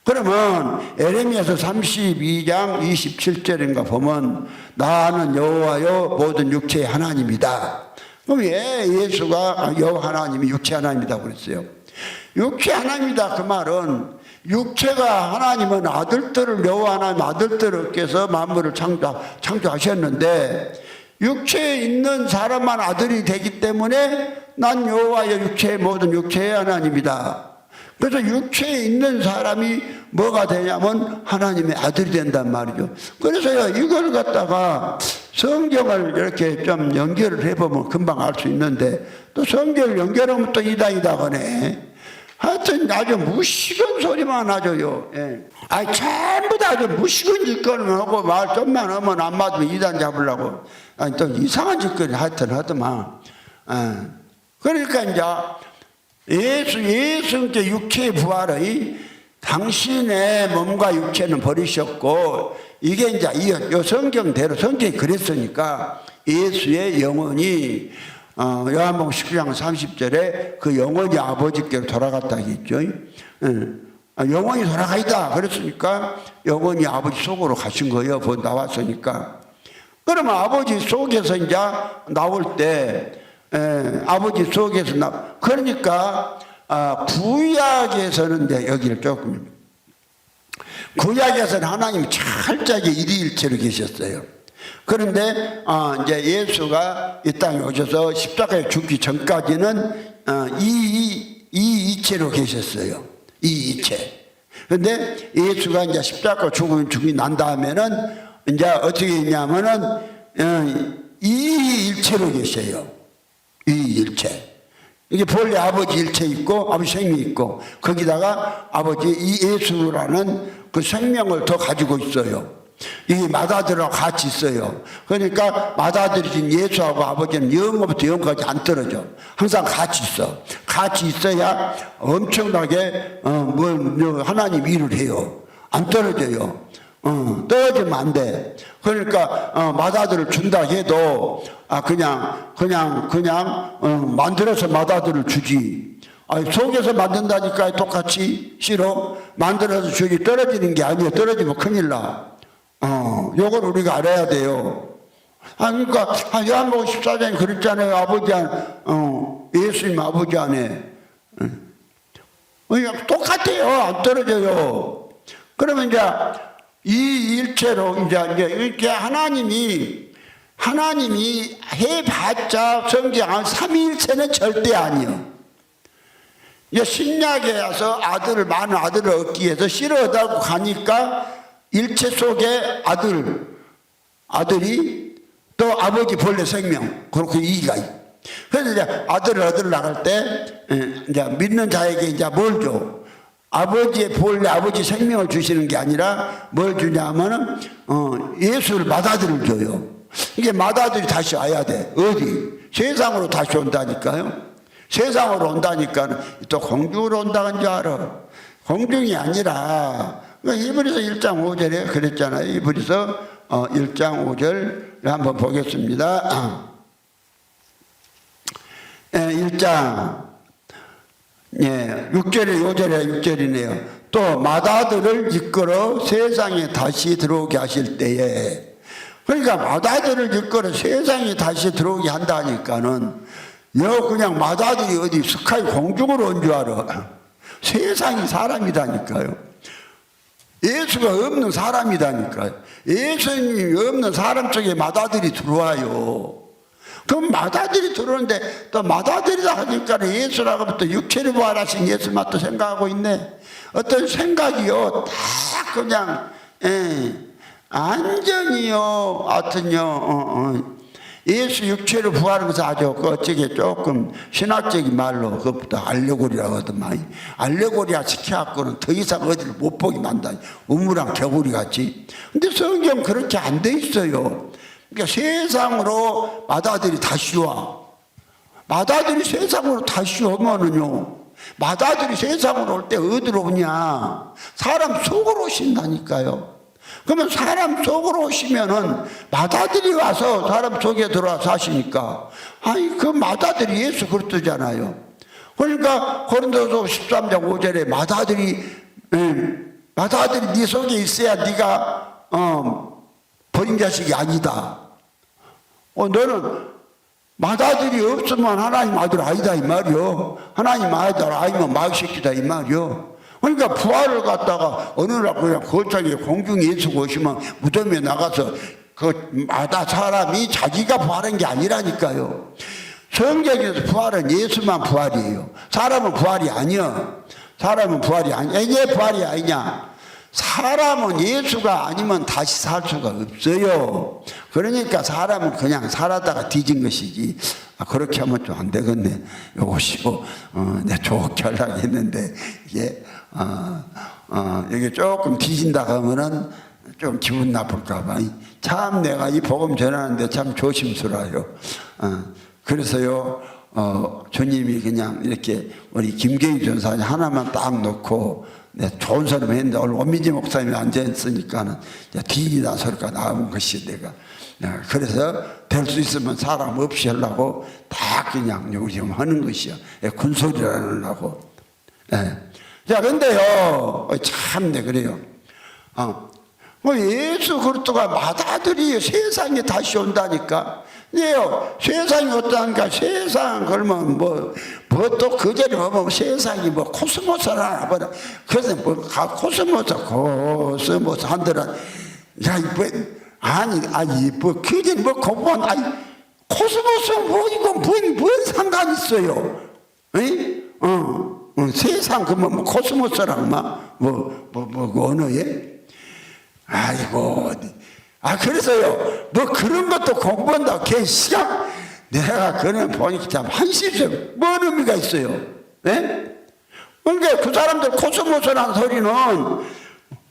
그러면 에레미야서 32장 27절인가 보면 나는 여호와여 모든 육체의 하나님이다. 그럼 왜 예수가 여호와 하나님이 육체 하나님이다 그랬어요? 육체 하나님이다 그 말은 육체가 하나님은 아들들을 여호와 하나님 아들들께서 만물을 창조하셨는데 육체에 있는 사람만 아들이 되기 때문에 난 여호와의 육체의 모든 육체의 하나님이다. 그래서 육체에 있는 사람이 뭐가 되냐면 하나님의 아들이 된단 말이죠. 그래서요 이걸 갖다가 성경을 이렇게 좀 연결을 해보면 금방 알 수 있는데 또 성경을 연결하면 또 이단이다 거네. 하여튼 아주 무식한 소리만 하죠요. 예. 전부 다 아주 무식한 짓거리만 하고 말 좀만 하면 안 맞으면 이단 잡으려고 또 이상한 짓거리 하여튼 하더만. 그러니까 이제 예수님께 육체의 부활의 당신의 몸과 육체는 버리셨고 이게 이제 이 성경대로 성경이 그랬으니까 예수의 영혼이 요한복음 19장 30절에 그 영혼이 아버지께로 돌아갔다 했죠. 영혼이 돌아가 있다 그랬으니까 영혼이 아버지 속으로 가신 거예요. 나왔으니까. 그러면 아버지 속에서 이제 나올 때 아버지 속에서 그러니까 구약에서는 이제 여기를 조금 구약에서는 하나님 철저하게 일이일체로 계셨어요. 그런데 이제 예수가 이 땅에 오셔서 십자가에 죽기 전까지는 이이체로 계셨어요. 이이체. 그런데 예수가 이제 십자가 죽이 난 다음에는 이제 어떻게 했냐면은 이일체로 계셔요. 이일체. 이게 본래 아버지 일체 있고 아버지 생명이 있고 거기다가 아버지 이 예수라는 그 생명을 더 가지고 있어요. 이 맏아들하고 같이 있어요. 그러니까 맏아들이신 예수하고 아버지는 영원부터 영원까지 안 떨어져. 항상 같이 있어. 같이 있어야 엄청나게 하나님 일을 해요. 안 떨어져요. 떨어지면 안 돼. 그러니까 맏아들을 준다 해도 그냥 만들어서 맏아들을 주지. 속에서 만든다니까 똑같이 싫어. 만들어서 주지. 떨어지는 게 아니에요. 떨어지면 큰일 나. 요걸 우리가 알아야 돼요. 그러니까 요한복음 14장에 그랬잖아요. 아버지 예수님 아버지 안에 똑같아요. 안 떨어져요. 그러면 이제 이 일체로 이제 이렇게 하나님이 해봤자 성경 삼위일체는 절대 아니요. 이제 신약에 와서 많은 아들을 얻기 위해서 싫어하다고 가니까 일체 속에 아들이 또 아버지 본래 생명 그렇게 이의가 있. 그래서 이제 아들을 나갈 때 이제 믿는 자에게 이제 뭘 줘? 아버지의 본래 아버지 생명을 주시는 게 아니라 뭘 주냐면은 예수를 맏아들을 줘요. 이게 맏아들이 다시 와야 돼. 어디? 세상으로 다시 온다니까요. 세상으로 온다니까 또 공중으로 온다는 줄 알아. 공중이 아니라 히브리서 1장 5절에 그랬잖아요. 히브리서 1장 5절을 한번 보겠습니다. 1장 6절에 6절이네요. 또 맏아들을 이끌어 세상에 다시 들어오게 하실 때에, 그러니까 맏아들을 이끌어 세상에 다시 들어오게 한다니까는 그냥 맏아들이 어디 스카이 공중으로 온 줄 알아. 세상이 사람이다니까요. 예수가 없는 사람이다니까요. 예수님이 없는 사람 쪽에 맏아들이 들어와요. 그럼 맏아들이 들어오는데 또 맏아들이다 하니까 예수라고 또 육체를 부활하신 예수만 또 생각하고 있네. 어떤 생각이요 다 그냥 완전히요 하여튼요 예수 육체를 부활하는 것은 아주 어쩌게 조금 신학적인 말로 그것부터 알레고리라고 하더만, 알레고리아 시켜갖고는 더 이상 어디를 못 보게 만다. 우물랑 개구리 같이. 근데 성경 그렇게 안 돼 있어요. 그러니까 세상으로 맏아들이 다시 와. 맏아들이 세상으로 다시 오면은요, 맏아들이 세상으로 올 때 어디로 오냐? 사람 속으로 오신다니까요. 그러면 사람 속으로 오시면은 맏아들이 와서 사람 속에 들어와서 하시니까, 아니 그 맏아들이 예수 그리스도잖아요. 그러니까 고린도서 13장 5절에 맏아들이 네 속에 있어야 네가 버린 자식이 아니다. 너는 맏아들이 없으면 하나님 아들 아니다 이 말이요. 하나님 아들 아니면 마귀새끼다 이 말이요. 그러니까 부활을 갖다가 어느 날 그냥 거창에 공중에 예수가 오시면 무덤에 나가서 그 마다 사람이 자기가 부활한 게 아니라니까요. 성경에서 부활은 예수만 부활이에요. 사람은 부활이 아니야. 사람은 부활이 아니야. 이게 부활이 아니냐? 사람은 예수가 아니면 다시 살 수가 없어요. 그러니까 사람은 그냥 살았다가 뒤진 것이지. 그렇게 하면 좀 안 되겠네. 요것이고, 내가 좋게 하려고 했는데, 이게 조금 뒤진다 하면은 좀 기분 나쁠까봐. 참 내가 이 복음 전하는데 참 조심스러워요. 그래서요, 주님이 그냥 이렇게 우리 김경희 전사님 하나만 딱 놓고, 좋은 소리 했는데 오늘 원민지 목사님이 앉아있으니까는 뒤지다 소리가 나온 것이 내가. 그래서 될 수 있으면 사람 없이 하려고 다 그냥 우리 좀 하는 것이요. 군소리를 하려고. 자, 근데요, 참네, 그래요. 예수 그리스도가 맏아들이 세상에 다시 온다니까. 네요, 세상이 어떠한가? 세상, 그러면 또 그 전에 보면 세상이 코스모스라 하나. 그래서 코스모스 한들은, 야, 그 전에 공부한, 코스모스 이건 뭔 상관 있어요? 세상, 그러면 코스모스랑 언어에? 아이고. 그래서요, 그런 것도 공부한다고, 걔 시간, 내가 그런 보니까 참 한심해요. 뭔 의미가 있어요? 그러니까 그 사람들 코스모스라는 소리는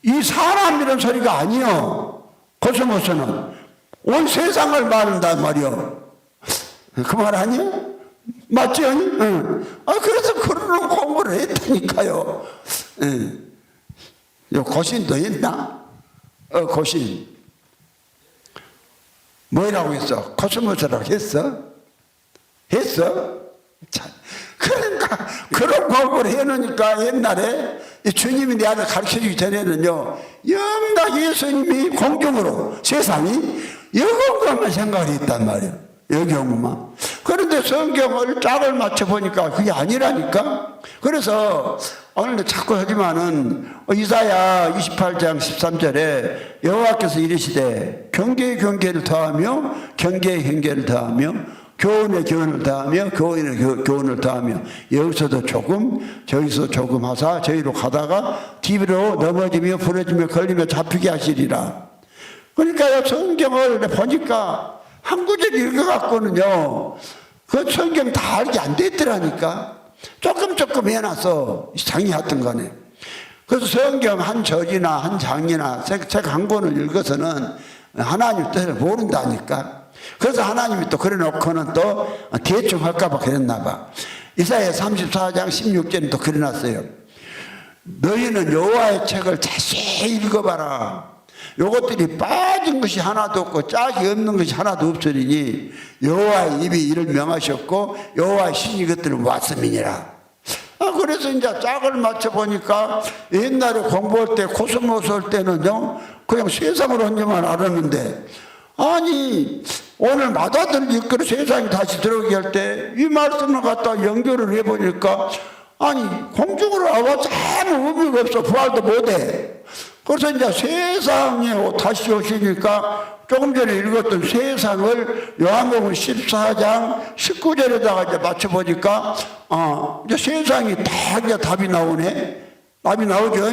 이 사람이라는 소리가 아니요. 코스모스는 온 세상을 말한단 말이요. 그 말 아니야? 맞지? 그래서 그런 공부를 했다니까요. 요 고신도 했나? 고신. 뭐라고 했어? 코스모스라고 했어? 참. 그러니까 그런 공부를 해놓으니까 옛날에 주님이 내한테 가르쳐주기 전에는요, 영다 예수님이 공중으로 세상이 여경만 생각을 했단 말이에요. 여경만. 그런데 성경을 짝을 맞춰보니까 그게 아니라니까. 그래서 오늘 자꾸 하지만은 이사야 28장 13절에 여호와께서 이르시되 경계에 경계를 더하며 경계에 경계를 더하며 교훈에 교훈을 더하며 교훈에 교훈을 더하며 여기서도 조금 저기서 조금 하사 저희로 가다가 뒤로 넘어지며 부러지며 걸리며 잡히게 하시리라. 그러니까 성경을 보니까 한 구절 읽어갖고는요, 그 성경 다 알게 안 됐더라니까. 조금 해놔서 장이하던 거네. 그래서 성경 한 절이나 한 장이나 책 한 권을 읽어서는 하나님 뜻을 모른다니까. 그래서 하나님이 또 그래 놓고는 또 대충 할까봐 그랬나 봐. 이사야 34장 16절에 또 그래 놨어요. 너희는 여호와의 책을 자세히 읽어봐라. 요것들이 빠진 것이 하나도 없고 짝이 없는 것이 하나도 없으리니 여호와의 입이 이를 명하셨고 여호와의 신이 그들을 왔음이니라. 그래서 이제 짝을 맞춰보니까 옛날에 공부할 때 코스모스 할 때는요 그냥 세상을 언제만 알았는데, 아니 오늘 마다들 이끌어 세상에 다시 들어오게 할 때 이 말씀을 갖다 연결을 해보니까 아니 공중으로 나와서 아무 의미가 없어. 부활도 못해. 그래서 이제 세상에 다시 오시니까 조금 전에 읽었던 세상을 요한복음 14장 19절에다가 이제 맞춰보니까 이제 세상이 다 이제 답이 나오네. 답이 나오죠.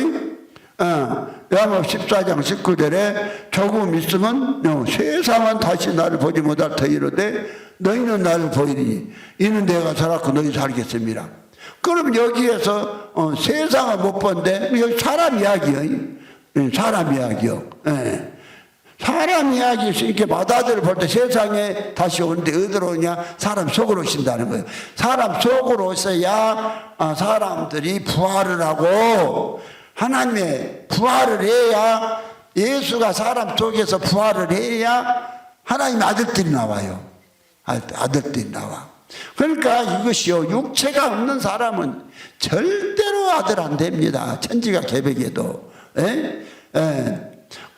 요한복음 14장 19절에 조금 있으면 세상은 다시 나를 보지 못할 터이로되 너희는 나를 보이리니 이는 내가 살았고 너희 살겠습니다. 그럼 여기에서 세상을 못 본데 여기 사람 이야기요. 사람 이야기요. 사람 이야기 이렇게 마다들을 볼 때 세상에 다시 오는데 어디로 오냐? 사람 속으로 오신다는 거예요. 사람 속으로 오셔야 사람들이 부활을 하고 하나님의 부활을 해야, 예수가 사람 속에서 부활을 해야 하나님의 아들들이 나와요. 아들들이 나와. 그러니까 이것이요, 육체가 없는 사람은 절대로 아들 안 됩니다. 천지가 개벽에도.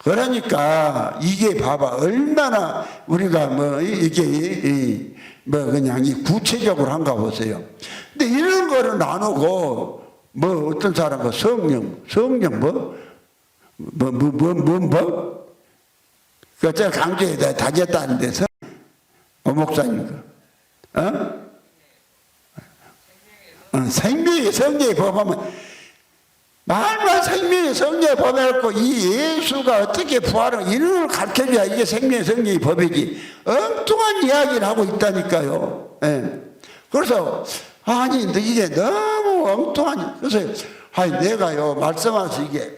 그러니까 이게 봐봐, 얼마나 우리가 이게 그냥 구체적으로 한가 보세요. 근데 이런 거를 나누고 어떤 사람은 성령 그 제가 강조에 다녔다는데 목사님 생명의 성령의 법하면 말만 생명의 성령의 법이었고 이 예수가 어떻게 부활을 이런 걸 가르쳐줘야 이게 생명의 성령의 법이지. 엉뚱한 이야기를 하고 있다니까요. 그래서 아니 이게 너무 엉뚱한. 그래서 내가요 말씀하면서 이게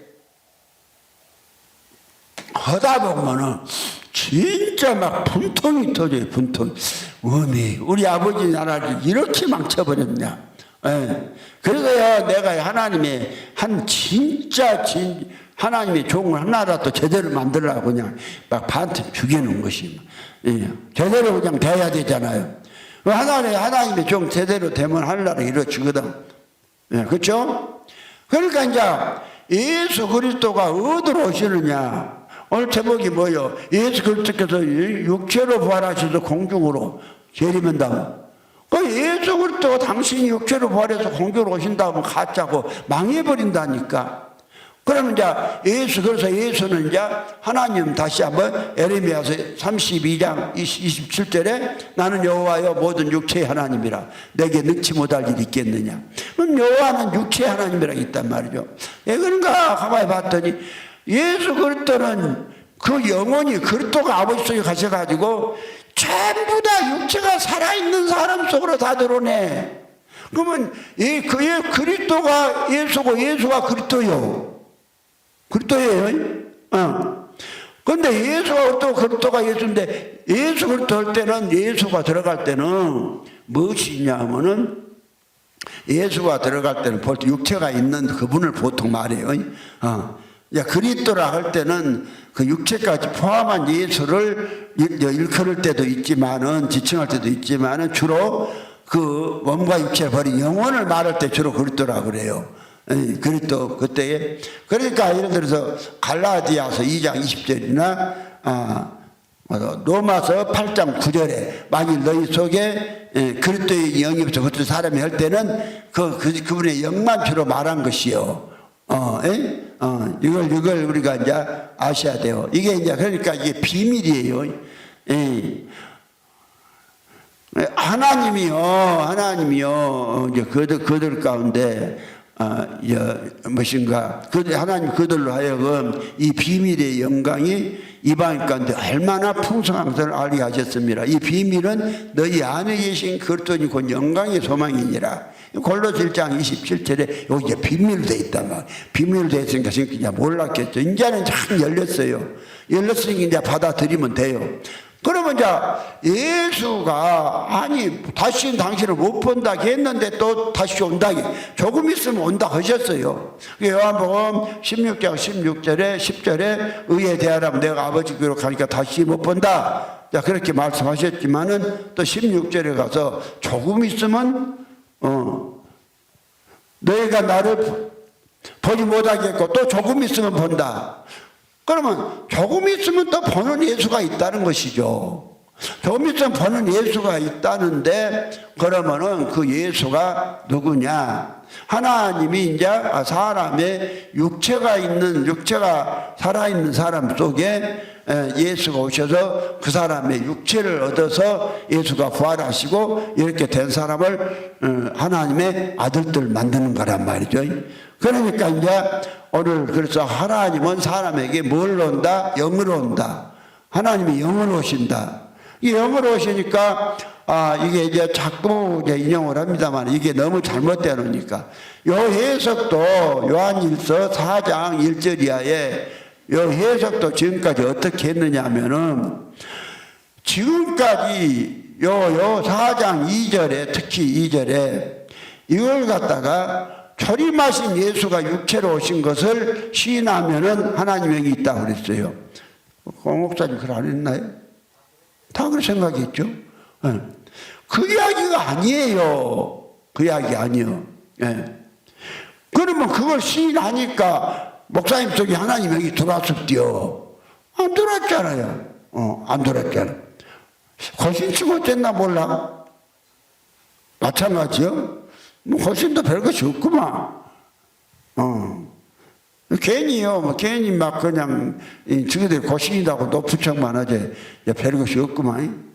하다 보면은 진짜 막 분통이 터져요. 분통. 우리 아버지 나라를 이렇게 망쳐버렸냐. 그래서요 내가 하나님의 하나님의 종을 하나라도 제대로 만들려고 그냥 막 반틈 죽여놓은 것이 제대로 그냥 돼야 되잖아요. 하나님의 종 제대로 되면 하늘나라 이루어지거든. 그렇죠? 그러니까 이제 예수 그리스도가 어디로 오시느냐. 오늘 제목이 뭐예요? 예수 그리스도께서 육체로 부활하셔서 공중으로 재림한다고. 예수 그리스도가 당신이 육체로 부활해서 공중으로 오신다고 가짜고 망해버린다니까. 그러면 이제 그래서 예수는 이제 하나님 다시 한번 에레미야서 32장 27절에 나는 여호와여 모든 육체의 하나님이라 내게 능치 못할 일이 있겠느냐. 그럼 여호와는 육체의 하나님이라 있단 말이죠. 왜 그런가 가만히 봤더니 예수 그리스도는 그 영혼이 그리스도가 아버지 속에 가셔가지고 전부 다 육체가 살아있는 사람 속으로 다 들어오네. 그러면 그의 그리스도가 예수고 예수가 그리스도요. 그리스도예요. 그런데 예수가 또 그리스도가 예수인데 예수 그리스도 할 때는 예수가 들어갈 때는 무엇이 있냐면은 예수가 들어갈 때는 보통 육체가 있는 그분을 보통 말해요. 그리스도라 할 때는 그 육체까지 포함한 예수를 일컬을 때도 있지만은 지칭할 때도 있지만은 주로 그 몸과 육체를 버린 영혼을 말할 때 주로 그리스도라 그래요. 그리스도 그때에 그러니까 예를 들어서 갈라디아서 2장 20절이나 로마서 8장 9절에 만일 너희 속에 그리스도의 영이 없어 그것도 사람이 할 때는 그분의 영만 주로 말한 것이요. 이걸 우리가 이제 아셔야 돼요. 이게 이제 그러니까 이게 비밀이에요. 하나님이요 이제 그들 가운데 무엇인가 하나님 그들로 하여금 이 비밀의 영광이 이방 가운데 얼마나 풍성한 것을 알게 하셨습니다. 이 비밀은 너희 안에 계신 그리스도니 곧 영광의 소망이니라. 골로새 1장 27절에 여기 이제 비밀로 돼 있단 말이에요. 비밀로 돼 있으니까 지금 몰랐겠죠. 이제는 참 열렸어요. 열렸으니까 이제 받아들이면 돼요. 그러면 이제 예수가 아니 다시는 당신을 못 본다 했는데 또 다시 온다, 조금 있으면 온다 하셨어요. 요한복음 16장 16절에 10절에 의에 대하라면 내가 아버지 귀로 가니까 다시 못 본다, 자 그렇게 말씀하셨지만은 또 16절에 가서 조금 있으면 너희가 나를 보지 못하겠고 또 조금 있으면 본다. 그러면 조금 있으면 또 보는 예수가 있다는 것이죠. 조금 있으면 보는 예수가 있다는데, 그러면은 그 예수가 누구냐? 하나님이 이제 사람의 육체가 살아있는 사람 속에 예수가 오셔서 그 사람의 육체를 얻어서 예수가 부활하시고 이렇게 된 사람을 하나님의 아들들 만드는 거란 말이죠. 그러니까 이제 오늘 그래서 하나님은 사람에게 뭘로 온다? 영으로 온다. 하나님이 영으로 오신다. 이 영으로 오시니까 이게 이제 자꾸 이제 인용을 합니다만 이게 너무 잘못되어 놓으니까 요 해석도 요한일서 4장 1절 이하에 요 해석도 지금까지 어떻게 했느냐 하면은 지금까지 요 4장 2절에 특히 2절에 이걸 갖다가 초림하신 예수가 육체로 오신 것을 시인하면은 하나님의 영이 있다고 그랬어요. 공 목사님 그걸 안 했나요? 다 그렇게 생각했죠. 그 이야기가 아니에요. 그 이야기 아니에요. 그러면 그걸 시인하니까 목사님 속에 하나님의 영이 들어왔었디요. 안 들어왔잖아요. 안 들어왔잖아. 거신치고 어쨌나 몰라. 마찬가지요. 뭐 거신도 별것이 없구만. 괜히요, 괜히 막 그냥 저기들 거신이라고 높은 척만 하지 별것이 없구만.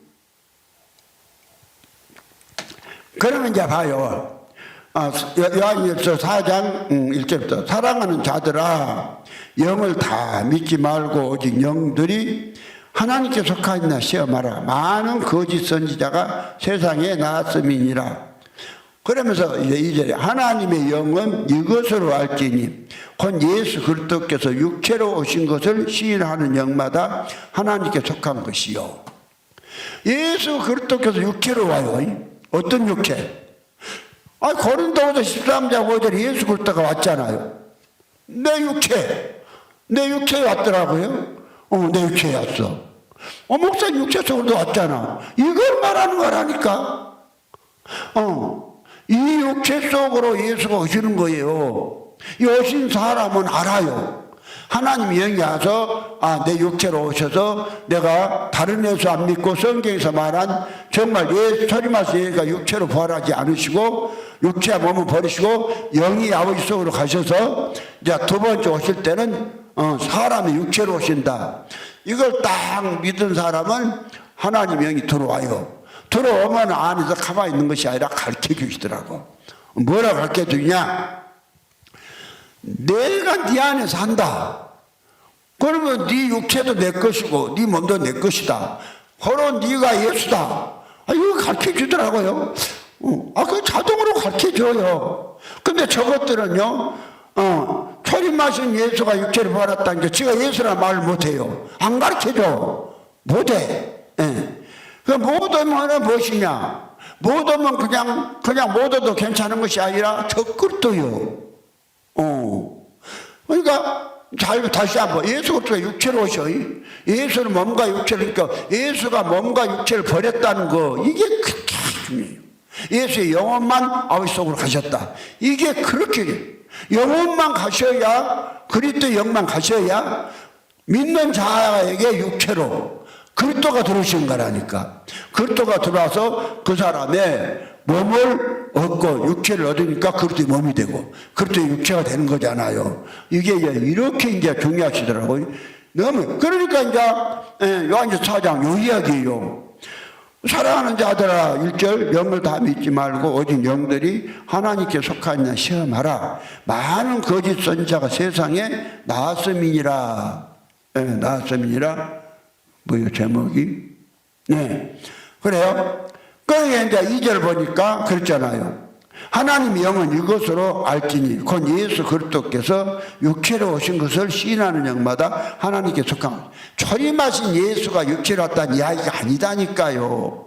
그러면 이제 봐요. 요한일서 4장 1절부터 사랑하는 자들아 영을 다 믿지 말고 오직 영들이 하나님께 속하였나 시험하라. 많은 거짓 선지자가 세상에 나왔음이니라. 그러면서 이제 2절에 하나님의 영은 이것으로 알지니 곧 예수 그리스도께서 육체로 오신 것을 시인하는 영마다 하나님께 속한 것이요. 예수 그리스도께서 육체로 와요. 어떤 육체? 고린도후서 13장 5절에 예수 그리스도가 왔잖아요. 내 육체에 왔더라고요. 내 육체에 왔어. 목사님 육체 속으로도 왔잖아. 이걸 말하는 거라니까. 이 육체 속으로 예수가 오시는 거예요. 이 오신 사람은 알아요. 하나님이 영이 와서 내 육체로 오셔서 내가 다른 예수 안 믿고 성경에서 말한 정말 초림하신 예수가 육체로 부활하지 않으시고 육체와 몸을 버리시고 영이 아버지 속으로 가셔서 이제 두 번째 오실 때는 사람의 육체로 오신다. 이걸 딱 믿은 사람은 하나님 영이 들어와요. 들어오면 안에서 가만히 있는 것이 아니라 가르쳐 주시더라고. 뭐라 가르쳐 주냐? 내가 네 안에 산다. 그러면 네 육체도 내 것이고 네 몸도 내 것이다. 바로 네가 예수다. 이거 가르쳐 주더라고요. 그 자동으로 가르쳐 줘요. 근데 저것들은요, 초림하신 예수가 육체를 부활했다는 게 지가 예수라 말을 못해요. 안 가르쳐 줘. 못해. 그 못 오면 무엇이냐? 못 오면 그냥 못 오도 괜찮은 것이 아니라 적그리스도요. 그러니까 다시 한번 예수 그리스도가 육체로 오셔. 예수는 몸과 육체를, 그러니까 예수가 몸과 육체를 버렸다는 거, 이게 그렇게 중요해요. 예수의 영혼만 아버지 속으로 가셨다. 이게 그렇게 영혼만 가셔야, 그리스도 영만 가셔야 믿는 자에게 육체로 그리스도가 들어오신 거라니까. 그리스도가 들어와서 그 사람의 몸을 얻고 육체를 얻으니까 그리스도의 몸이 되고 그리스도의 육체가 되는 거잖아요. 이게 이렇게 이제 중요하시더라고요. 너무. 그러니까 이제 요한일서 4장 요 이야기예요. 사랑하는 자들아 1절 영을 다 믿지 말고 오직 영들이 하나님께 속하였냐 시험하라. 많은 거짓 선지자가 세상에 나왔음이니라. 나왔음이니라. 뭐요 제목이? 네. 그래요. 그러니까 이제 2절 보니까 그랬잖아요. 하나님의 영은 이것으로 알지니 곧 예수 그리스도께서 육체로 오신 것을 시인하는 영마다 하나님께 속한 초림하신 예수가 육체로 왔다는 이야기가 아니다니까요.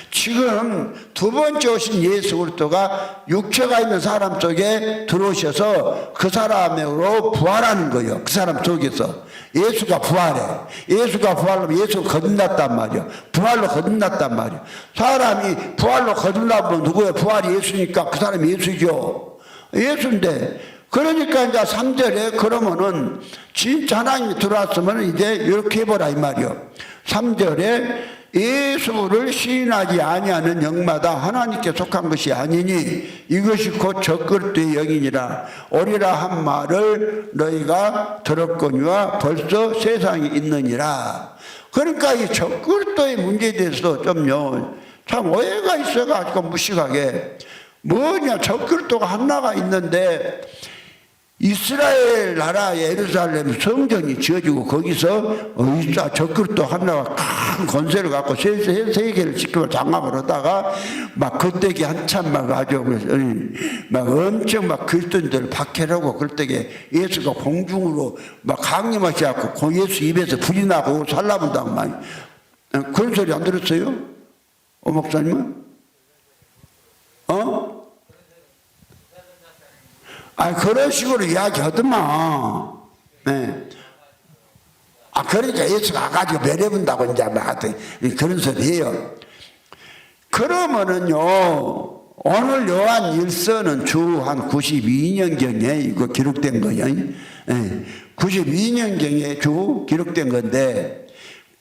지금 두 번째 오신 예수 그리스도가 육체가 있는 사람 속에 들어오셔서 그 사람으로 부활하는 거예요. 그 사람 속에서 예수가 부활해. 예수가 부활하면 예수가 거듭났단 말이에요. 부활로 거듭났단 말이에요. 사람이 부활로 거듭나면 누구예요? 부활이 예수니까 그 사람이 예수죠. 예수인데 그러니까 이제 3절에 그러면은 진짜 하나님이 들어왔으면 이제 이렇게 해보라 이 말이요. 3절에 예수를 시인하지 아니하는 영마다 하나님께 속한 것이 아니니 이것이 곧 적그리스도의 영이니라. 오리라 한 말을 너희가 들었거니와 벌써 세상에 있느니라. 그러니까 이 적그리스도의 문제에 대해서 좀요 참 오해가 있어가지고 무식하게 뭐냐 적그리스도가 하나가 있는데 이스라엘 나라 예루살렘 성전이 지어지고 거기서 적그리스도 하나가 큰 권세를 갖고 세계를 지키고 장악을 하다가 막 그때기 한참 막 아주 막 엄청 막 그리스도인들을 박해하고 그때기 예수가 공중으로 막 강림하셔갖고 예수 입에서 불이 나고 살라본다고 많이 그런 소리 안 들었어요? 목사님은? 그런 식으로 이야기하더만. 네. 그러니까 예수가 와가지고 매려본다고 이제 막 그런 소리예요. 그러면은요, 오늘 요한 1서는 주 한 92년경에 이거 기록된 거예요. 네. 92년경에 주 기록된 건데,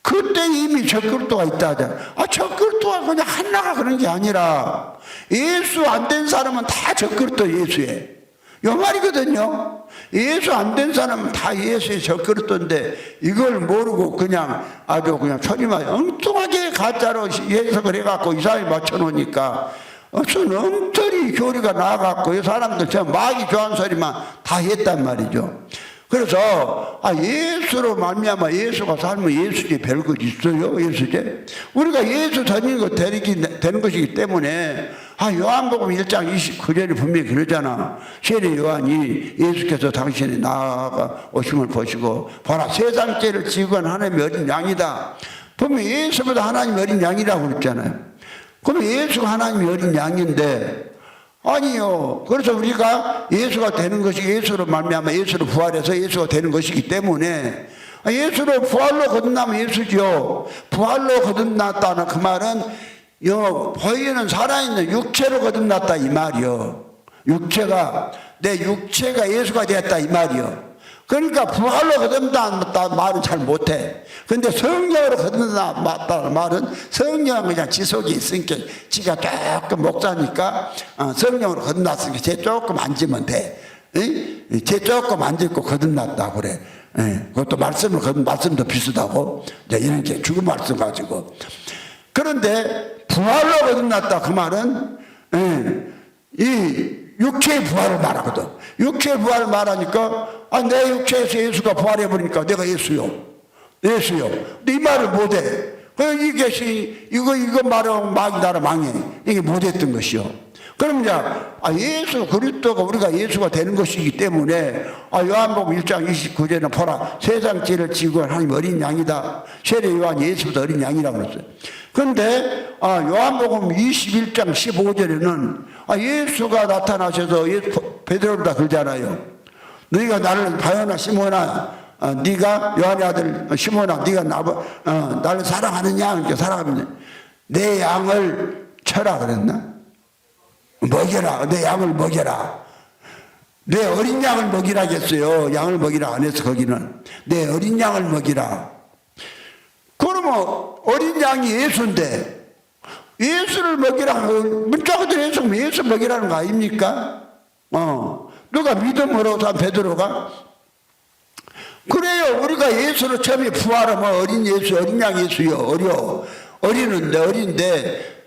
그때 이미 적그리스도가 있다 하잖아. 적그리스도가 그냥 하나가 그런 게 아니라, 예수 안 된 사람은 다 적그리스도 예수에. 요 말이거든요. 예수 안 된 사람은 다 예수의 적그리스도인데 이걸 모르고 그냥 아주 그냥 초림하게 엉뚱하게 가짜로 해석을 해갖고 이상하게 맞춰놓으니까 엉터리 교리가 나와갖고 이 사람들 저 마귀 좋아하는 소리만 다 했단 말이죠. 그래서 예수로 말미암아 예수가 살면 예수지 별것 있어요? 예수제? 우리가 예수 다니는 거 되는 것이기 때문에 요한복음 1장 29절에 분명히 그러잖아. 세례 요한이 예수께서 당신이 나아가 오심을 보시고 보라 세상 죄를 지고 간 하나님의 어린 양이다. 분명히 예수보다 하나님의 어린 양이라고 그랬잖아요. 그럼 예수가 하나님의 어린 양인데 아니요. 그래서 우리가 예수가 되는 것이 예수로 말미암아 예수로 부활해서 예수가 되는 것이기 때문에 예수로 부활로 거듭나면 예수죠. 부활로 거듭났다는 그 말은 보이는 살아있는 육체로 거듭났다 이 말이요. 내 육체가 예수가 되었다 이 말이요. 그러니까 부활로 거듭났다는 말은 잘 못해. 근데 성령으로 거듭났다는 말은 성령은 그냥 지 속에 있으니까 지가 조금 목사니까 성령으로 거듭났으니까 쟤 조금 앉으면 돼. 쟤 조금 앉고 거듭났다고 그래. 그것도 말씀도 비슷하고 이런 게 죽은 말씀 가지고. 그런데 부활로 거듭났다 그 말은 이 육체의 부활을 말하거든. 육체의 부활을 말하니까 내 육체에서 예수가 부활해버리니까 내가 예수요. 근데 이 말을 못해. 이거 말하면 막 나라 망해. 이게 못했던 것이요. 그럼 이제 예수 그리스도가 우리가 예수가 되는 것이기 때문에 요한복음 1장 29절에는 보라 세상 죄를 지고 간 하나님 어린 양이다. 세례 요한이 예수보다 어린 양이라고 그랬어요. 그런데 요한복음 21장 15절에는 예수가 나타나셔서 베드로다 그러잖아요. 너희가 나를 바요나 시몬아 네가 요한의 아들 시몬아 네가 나를 사랑하느냐? 그러니까 사랑하면 내 양을 쳐라 그랬나? 먹여라. 내 양을 먹여라. 내 어린 양을 먹이라겠어요. 양을 먹이라 안 해서 거기는 내 어린 양을 먹이라. 그러면 어린 양이 예수인데 예수를 먹이라 문자 그대로 해석하면 예수 먹이라는 거 아닙니까? 누가 믿음으로 산 베드로가 그래요. 우리가 예수로 처음에 부활하면 어린 예수 어린 양 예수요. 어린데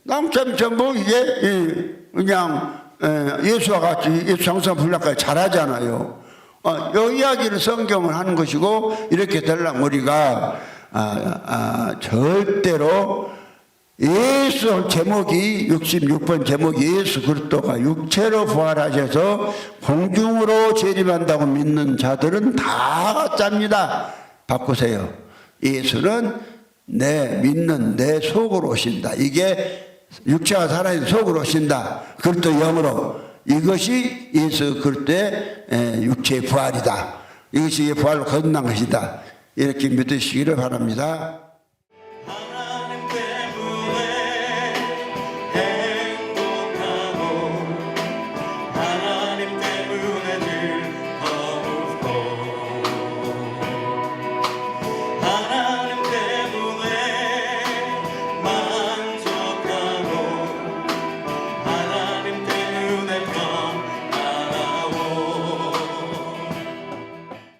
남참 전부 이제 그냥 예수와 같이 예수 장사 불락까지 잘하잖아요. 이 이야기를 성경을 하는 것이고 이렇게 되려면 우리가 절대로 예수 제목이 66번 제목이 예수 그리스도가 육체로 부활하셔서 공중으로 재림한다고 믿는 자들은 다 가짜입니다. 바꾸세요. 예수는 내 믿는 내 속으로 오신다. 이게 육체가 살아있는 속으로 오신다. 그리스도 영으로. 이것이 예수 그리스도의 육체의 부활이다. 이것이 부활로 거듭난 것이다. 이렇게 믿으시기를 바랍니다.